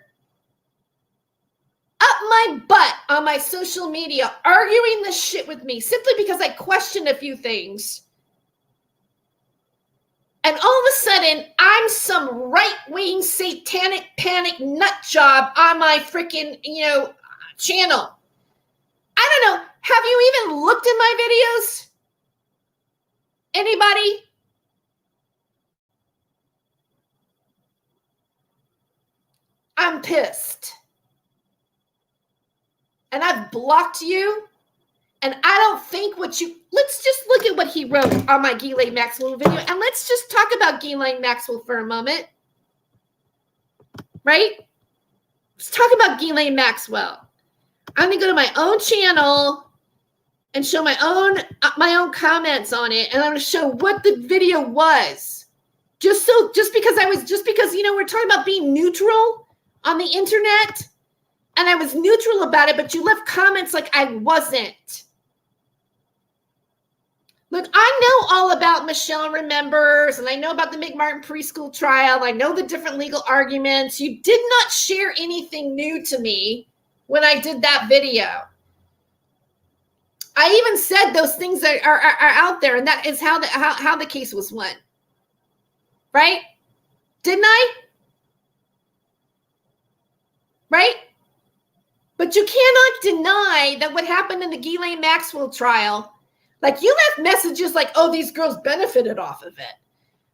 up my butt on my social media, arguing this shit with me simply because I questioned a few things. And all of a sudden, I'm some right-wing satanic panic nut job on my freaking, channel. I don't know. Have you even looked at my videos? Anybody? I'm pissed. And I've blocked you. And I don't think let's just look at what he wrote on my Ghislaine Maxwell video. And let's just talk about Ghislaine Maxwell for a moment. Right? Let's talk about Ghislaine Maxwell. I'm going to go to my own channel and show my own comments on it. And I'm going to show what the video was. Just because we're talking about being neutral on the internet. And I was neutral about it, but you left comments like I wasn't. Look, I know all about Michelle Remembers, and I know about the McMartin preschool trial. I know the different legal arguments. You did not share anything new to me when I did that video. I even said those things that are out there, and that is how the case was won. Right? Didn't I? Right? But you cannot deny that what happened in the Ghislaine Maxwell trial, like you left messages like, oh, these girls benefited off of it.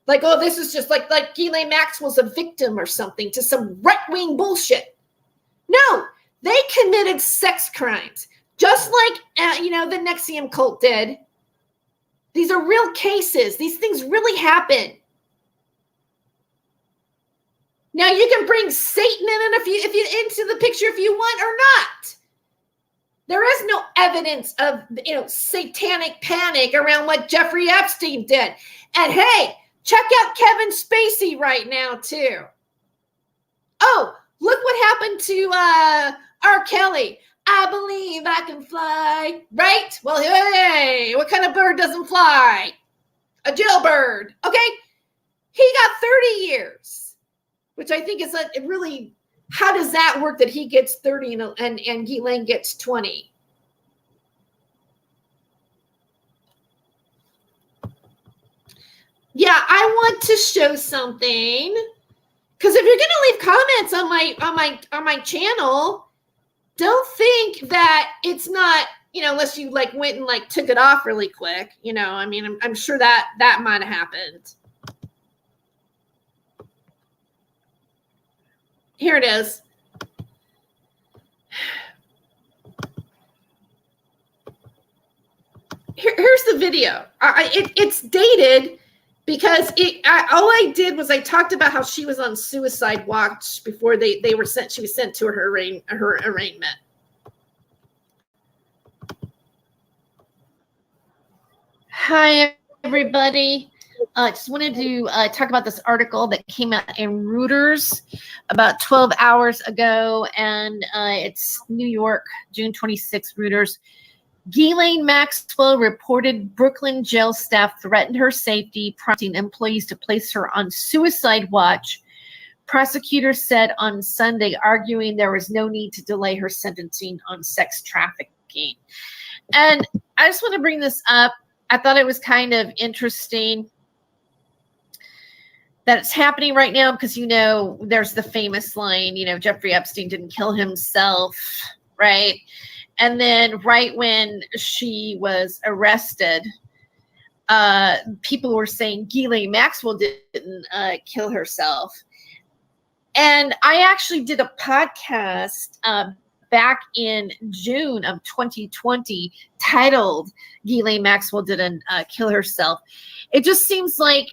Like, oh, this is just like Ghislaine Maxwell's a victim or something to some right-wing bullshit. No, they committed sex crimes, just like, the Nexium cult did. These are real cases. These things really happen. Now you can bring Satan in if you into the picture if you want or not. There is no evidence of satanic panic around what Jeffrey Epstein did. And hey, check out Kevin Spacey right now too. Oh, look what happened to R. Kelly. I believe I can fly. Right? Well, hey, what kind of bird doesn't fly? A jailbird. Okay? He got 30 years. Which I think is really, how does that work that he gets 30 and Ghislaine gets 20? Yeah, I want to show something. Because if you're going to leave comments on my channel, don't think that it's not, unless you went and took it off really quick. I'm sure that might have happened. Here it is. Here's the video. It's dated because all I did was I talked about how she was on suicide watch before they were sent. She was sent to her arraignment. Hi, everybody. I just wanted to talk about this article that came out in Reuters about 12 hours ago, and it's New York, June 26th, Reuters. Ghislaine Maxwell reported Brooklyn jail staff threatened her safety, prompting employees to place her on suicide watch. Prosecutors said on Sunday, arguing there was no need to delay her sentencing on sex trafficking. And I just want to bring this up. I thought it was kind of interesting that it's happening right now because, there's the famous line, Jeffrey Epstein didn't kill himself, right? And then right when she was arrested, people were saying Ghislaine Maxwell didn't kill herself. And I actually did a podcast back in June of 2020 titled Ghislaine Maxwell didn't kill herself. It just seems like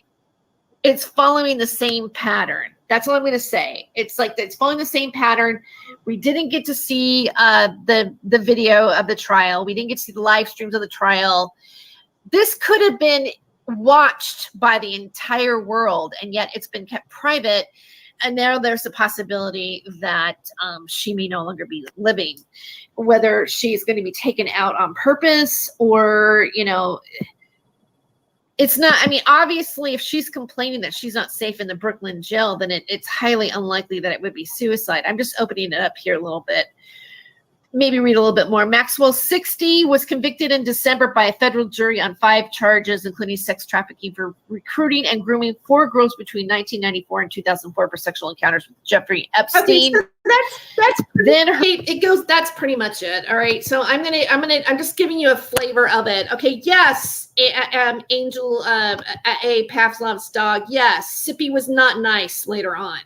it's following the same pattern. That's all I'm going to say. It's following the same pattern. We didn't get to see the video of the trial. We didn't get to see the live streams of the trial. This could have been watched by the entire world, and yet it's been kept private. And now there's a possibility that she may no longer be living, whether she's going to be taken out on purpose or, it's not, obviously, if she's complaining that she's not safe in the Brooklyn jail, then it's highly unlikely that it would be suicide. I'm just opening it up here a little bit. Maybe read a little bit more. Maxwell, 60, was convicted in December by a federal jury on 5 charges, including sex trafficking for recruiting and grooming 4 girls between 1994 and 2004 for sexual encounters with Jeffrey Epstein. Okay, so that's pretty much it. All right. So I'm just giving you a flavor of it. Okay. Yes. Angel, A. Pavlov's dog. Yes. Sippy was not nice later on.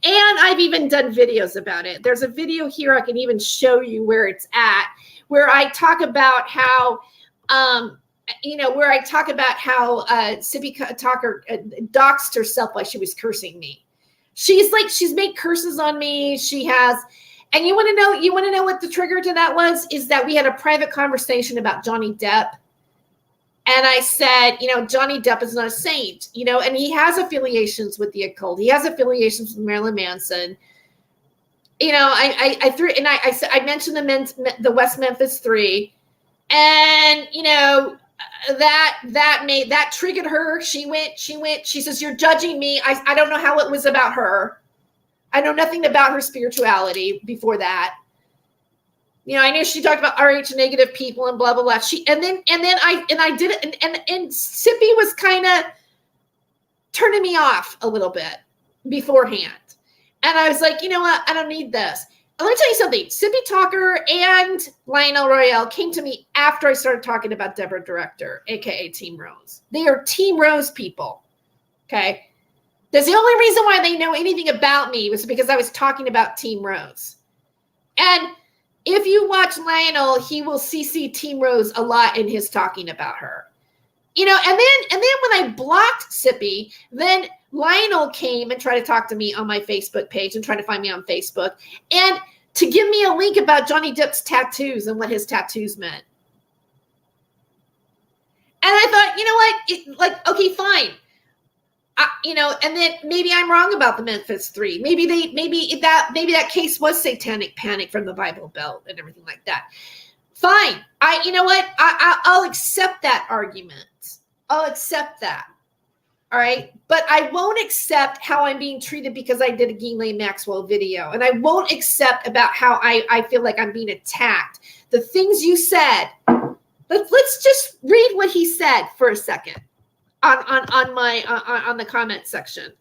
And I've even done videos about it. There's a video here I can even show you where it's at, where I talk about how, Sippy Talker doxed herself while she was cursing me. She's made curses on me. She has, and you want to know what the trigger to that was? Is that we had a private conversation about Johnny Depp. And I said, Johnny Depp is not a saint, and he has affiliations with the occult. He has affiliations with Marilyn Manson. I mentioned the West Memphis 3, and that triggered her. She says, you're judging me. I don't know how it was about her. I know nothing about her spirituality before that. You know, I knew she talked about RH negative people and blah blah blah. And then I did it, and Sippy was kind of turning me off a little bit beforehand. And I was like, you know what? I don't need this. And let me tell you something. Sippy Talker and Lionel Royale came to me after I started talking about Deborah Director, aka Team Rose. They are Team Rose people. Okay. That's the only reason why they know anything about me was because I was talking about Team Rose. And if you watch Lionel, he will CC Team Rose a lot in his talking about her. You know, and then when I blocked Sippy, then Lionel came and tried to talk to me on my Facebook page and tried to find me on Facebook and to give me a link about Johnny Depp's tattoos and what his tattoos meant. And I thought, you know what? Okay, fine. You know, and then maybe I'm wrong about the Memphis 3. Maybe that case was satanic panic from the Bible Belt and everything like that. Fine. You know what? I'll accept that argument. I'll accept that. All right. But I won't accept how I'm being treated because I did a Ghislaine Maxwell video. And I won't accept about how I feel like I'm being attacked. The things you said. Let's just read what he said for a second on the comment section.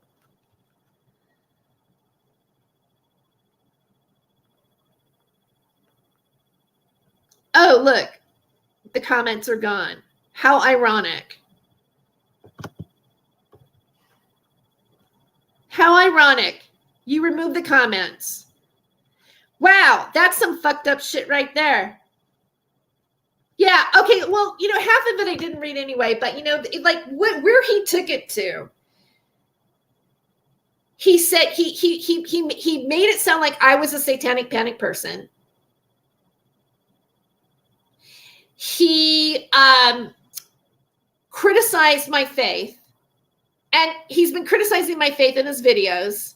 Oh, look. The comments are gone. How ironic. How ironic. You removed the comments. Wow, that's some fucked up shit right there. Yeah, okay, well, you know, half of it I didn't read anyway, but, you know, like where he took it to. He said he made it sound like I was a satanic panic person. He criticized my faith. And he's been criticizing my faith in his videos.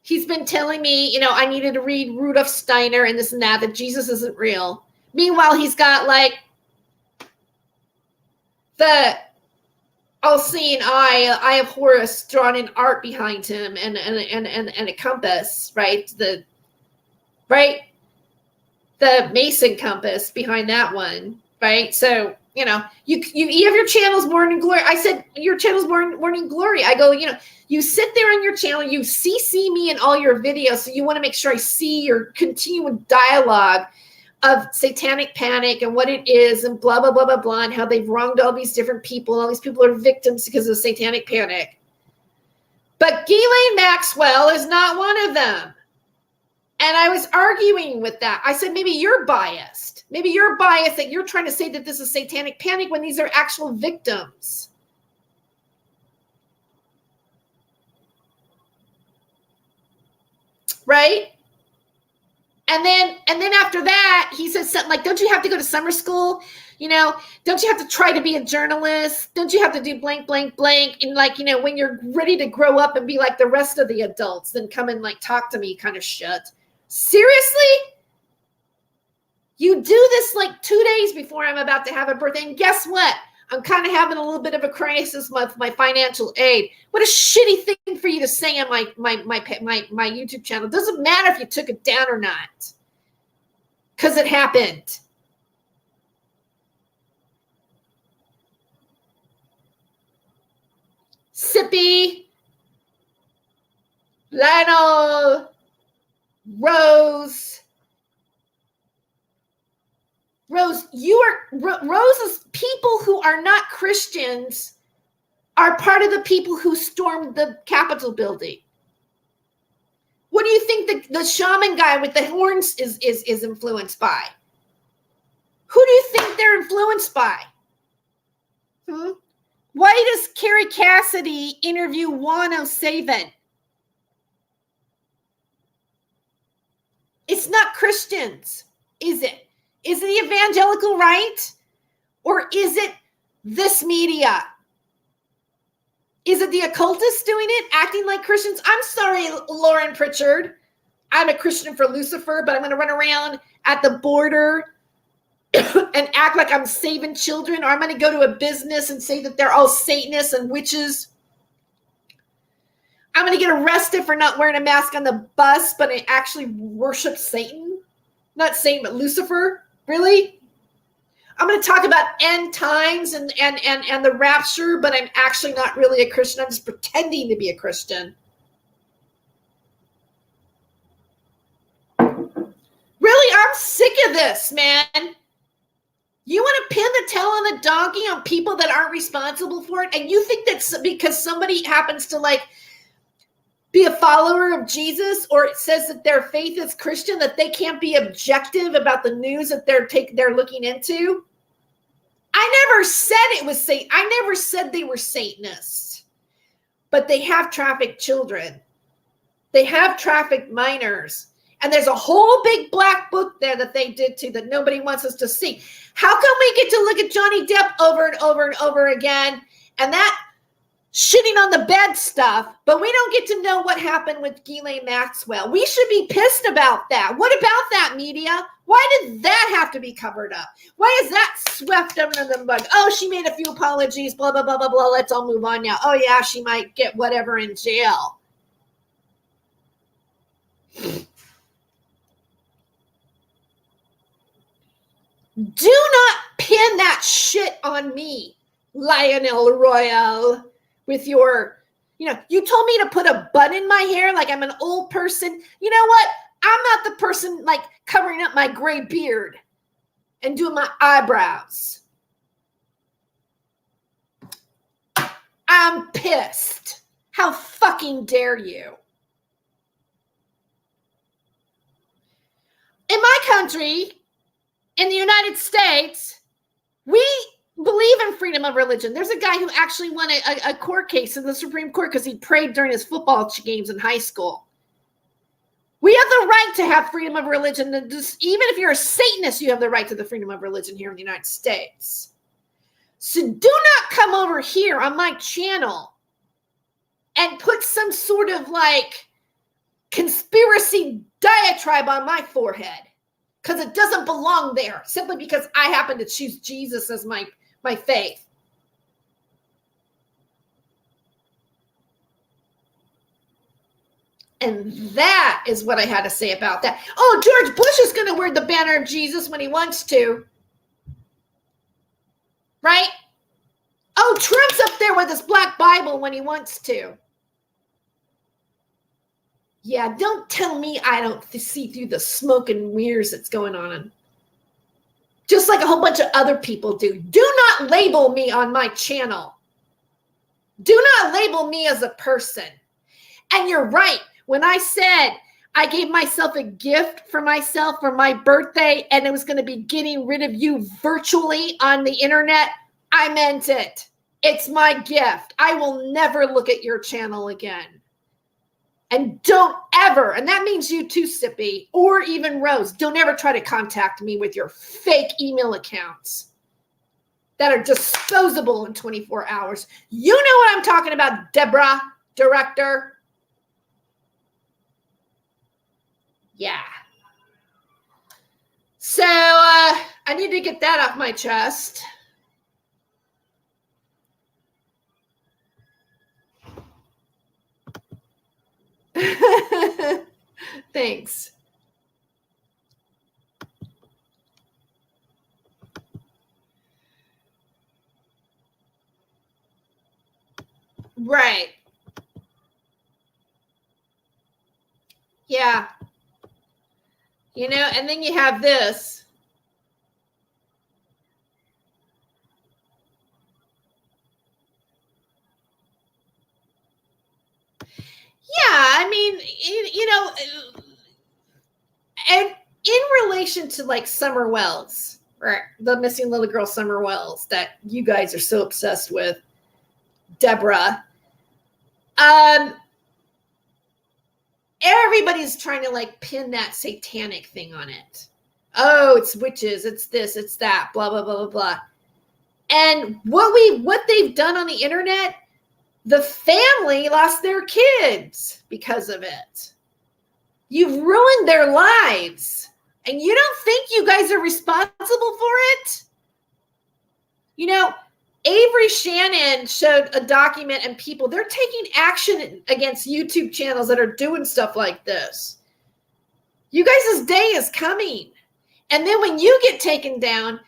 He's been telling me, you know, I needed to read Rudolf Steiner and this and that Jesus isn't real. Meanwhile, he's got like the all-seeing eye of Horus drawn in art behind him and a compass, right? The Mason compass behind that one, right? So, you know, you have your channel's Morning Glory. I said your channel's Morning Glory. I go, you know, you sit there on your channel, you CC me in all your videos, so you want to make sure I see your continuing dialogue of satanic panic and what it is and blah, blah, blah, blah, blah, and how they've wronged all these different people. And all these people are victims because of satanic panic. But Ghislaine Maxwell is not one of them. And I was arguing with that. I said, maybe you're biased. Maybe you're biased that you're trying to say that this is satanic panic when these are actual victims. Right? And then after that, he says something like, don't you have to go to summer school? You know, don't you have to try to be a journalist? Don't you have to do blank, blank, blank? And like, you know, when you're ready to grow up and be like the rest of the adults, then come and like talk to me kind of shit. Seriously? You do this like 2 days before I'm about to have a birthday. And guess what? I'm kind of having a little bit of a crisis with my financial aid. What a shitty thing for you to say on my YouTube channel. It doesn't matter if you took it down or not. Because it happened. Sippy, Lionel, Rose, Rose's people who are not Christians are part of the people who stormed the Capitol building. What do you think the shaman guy with the horns is influenced by? Who do you think they're influenced by? Why does Carrie Cassidy interview Juan O'Savin? It's not Christians, is it? Is it the evangelical right? Or is it this media? Is it the occultists doing it, acting like Christians? I'm sorry, Lauren Pritchard. I'm a Christian for Lucifer, but I'm going to run around at the border and act like I'm saving children, or I'm going to go to a business and say that they're all Satanists and witches. I'm going to get arrested for not wearing a mask on the bus, but I actually worship Satan. Not Satan, but Lucifer. Really? I'm going to talk about end times and the rapture, but I'm actually not really a Christian. I'm just pretending to be a Christian. Really, I'm sick of this, man. You want to pin the tail on the donkey on people that aren't responsible for it? And you think that's because somebody happens to like be a follower of Jesus, or it says that their faith is Christian, that they can't be objective about the news that they're looking into? I never said it was Satan. I never said they were Satanists, but they have trafficked children. They have trafficked minors. And there's a whole big black book there that they did too that nobody wants us to see. How come we get to look at Johnny Depp over and over and over again, and that shitting on the bed stuff, but we don't get to know what happened with Ghislaine Maxwell? We should be pissed about that. What about that, media? Why did that have to be covered up? Why is that swept under the rug? Oh, she made a few apologies, blah, blah, blah, blah, blah. Let's all move on now. Oh, yeah, she might get whatever in jail. Do not pin that shit on me, Lionel Royal, with your, you told me to put a bun in my hair like I'm an old person. You know what? I'm not the person like covering up my gray beard and doing my eyebrows. I'm pissed. How fucking dare you? In my country, in the United States, we believe in freedom of religion. There's a guy who actually won a court case in the Supreme Court because he prayed during his football games in high school. We have the right to have freedom of religion. And just, even if you're a Satanist, you have the right to the freedom of religion here in the United States. So do not come over here on my channel and put some sort of like conspiracy diatribe on my forehead, because it doesn't belong there, simply because I happen to choose Jesus as my faith. And that is what I had to say about that. Oh, George Bush is going to wear the banner of Jesus when he wants to. Right? Oh, Trump's up there with his black Bible when he wants to. Yeah, don't tell me I don't see through the smoke and mirrors that's going on. Just like a whole bunch of other people do. Do not label me on my channel. Do not label me as a person. And you're right. When I said I gave myself a gift for myself for my birthday and it was going to be getting rid of you virtually on the internet, I meant it. It's my gift. I will never look at your channel again. And don't ever, and that means you too, Sippy, or even Rose, don't ever try to contact me with your fake email accounts that are disposable in 24 hours. You know what I'm talking about, Deborah, director. Yeah. So I need to get that off my chest. Thanks. Right. Yeah. And then you have this. Yeah, I mean, and in relation to like Summer Wells, right? The missing little girl Summer Wells that you guys are so obsessed with, Deborah. Everybody's trying to like pin that satanic thing on it. Oh, it's witches, it's this, it's that, blah, blah, blah, blah, blah. And what they've done on the internet, the family lost their kids because of it. You've ruined their lives. And you don't think you guys are responsible for it? You know, Avery Shannon showed a document, and people, they're taking action against YouTube channels that are doing stuff like this. You guys' day is coming. And then when you get taken down,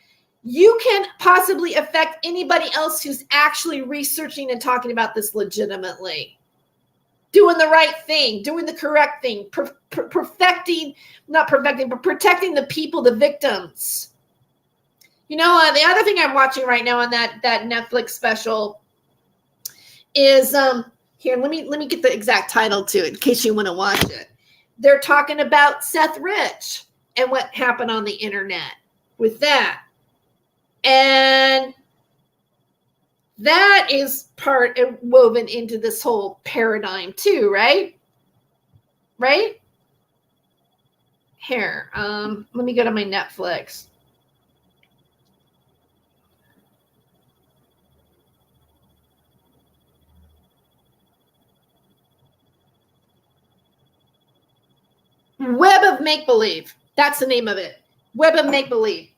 you can possibly affect anybody else who's actually researching and talking about this legitimately. Doing the right thing, doing the correct thing, protecting the people, the victims. You know, the other thing I'm watching right now on that Netflix special is here. Let me get the exact title to it in case you want to watch it. They're talking about Seth Rich and what happened on the internet with that, and that is part of woven into this whole paradigm too, right? Right? Here, let me go to my Netflix. Web of Make-Believe. That's the name of it. Web of Make-Believe.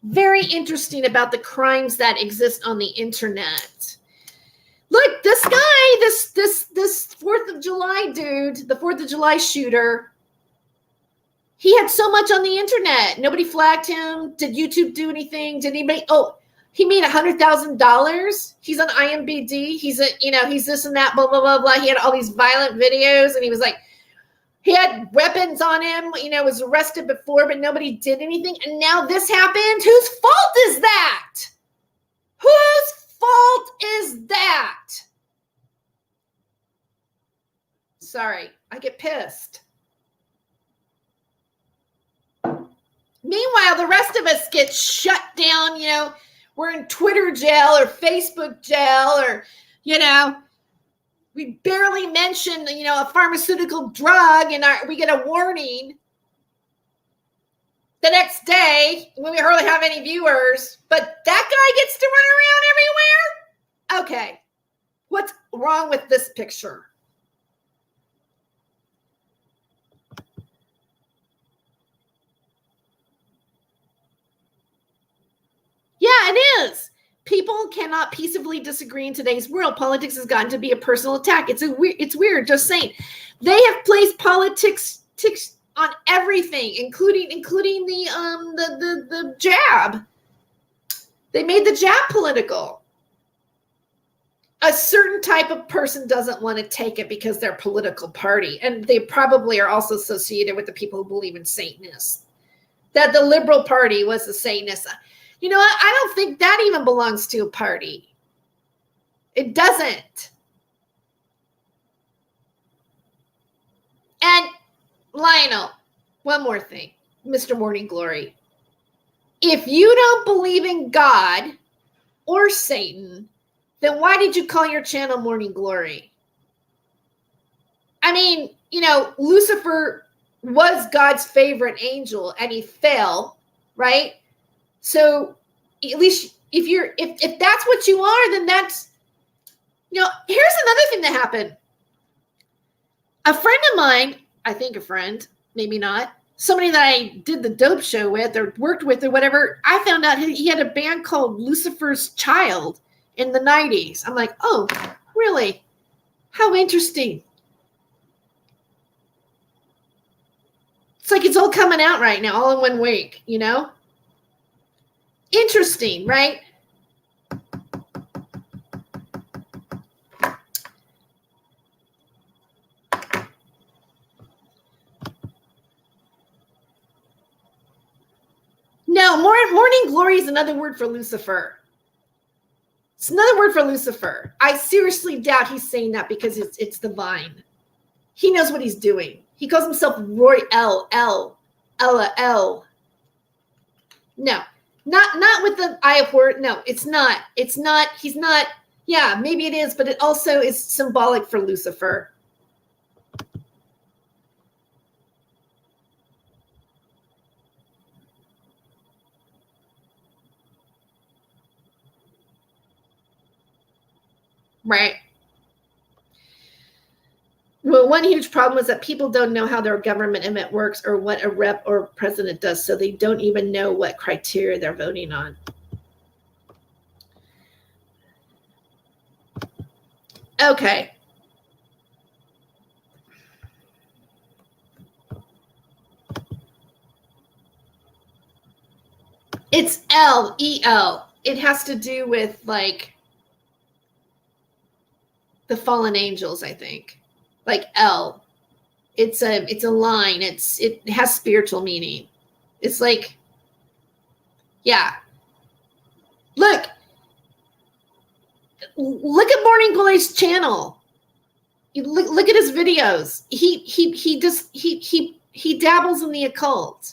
Very interesting about the crimes that exist on the internet. Look, this guy, this 4th of July dude, the 4th of July shooter, he had so much on the internet. Nobody flagged him. Did YouTube do anything? Did anybody? Oh, he made $100,000. He's on IMDb. He's this and that, blah, blah, blah, blah. He had all these violent videos, and he was like, he had weapons on him, was arrested before, but nobody did anything. And now this happened. Whose fault is that? Whose fault is that? Sorry, I get pissed. Meanwhile, the rest of us get shut down. We're in Twitter jail or Facebook jail, or, we barely mention, a pharmaceutical drug, and we get a warning the next day when we hardly have any viewers. But that guy gets to run around everywhere? Okay. What's wrong with this picture? Yeah, it is. People cannot peaceably disagree in today's world. Politics has gotten to be a personal attack. It's weird, just saying. They have placed politics on everything, including the jab. They made the jab political. A certain type of person doesn't want to take it because they're a political party, and they probably are also associated with the people who believe in Satanists. That the Liberal Party was a Satanist. You know what? I don't think that even belongs to a party. It doesn't. And Lionel, one more thing, Mr. Morning Glory. If you don't believe in God or Satan, then why did you call your channel Morning Glory? I mean, Lucifer was God's favorite angel, and he fell, right? So at least if that's what you are, then that's, here's another thing that happened. A friend of mine, I think a friend, maybe not, somebody that I did the dope show with or worked with or whatever, I found out he had a band called Lucifer's Child in the 90s. I'm like, oh, really? How interesting. It's like it's all coming out right now, all in one week, Interesting, right? No, morning glory is another word for Lucifer. It's another word for Lucifer. I seriously doubt he's saying that because it's divine. He knows what he's doing. He calls himself Roy L. No. Not with the eye of horror. No, it's not. It's not. He's not. Yeah, maybe it is, but it also is symbolic for Lucifer. Right. Well, one huge problem is that people don't know how their government event works or what a rep or president does, so they don't even know what criteria they're voting on. Okay. It's L-E-L. It has to do with like the fallen angels, I think. Like L. It's a line. It has spiritual meaning. It's like, yeah. Look at Morning Glory's channel. Look at his videos. He dabbles in the occult.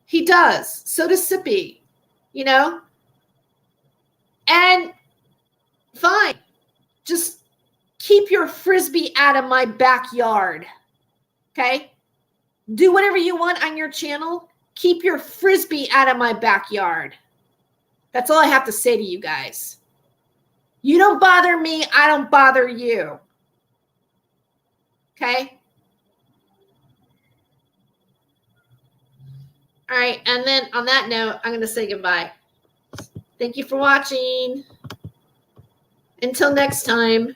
He does. So does Sippy, you know? And fine. Just keep your frisbee out of my backyard. Okay? Do whatever you want on your channel. Keep your frisbee out of my backyard. That's all I have to say to you guys. You don't bother me. I don't bother you. Okay? All right, and then on that note, I'm going to say goodbye. Thank you for watching. Until next time.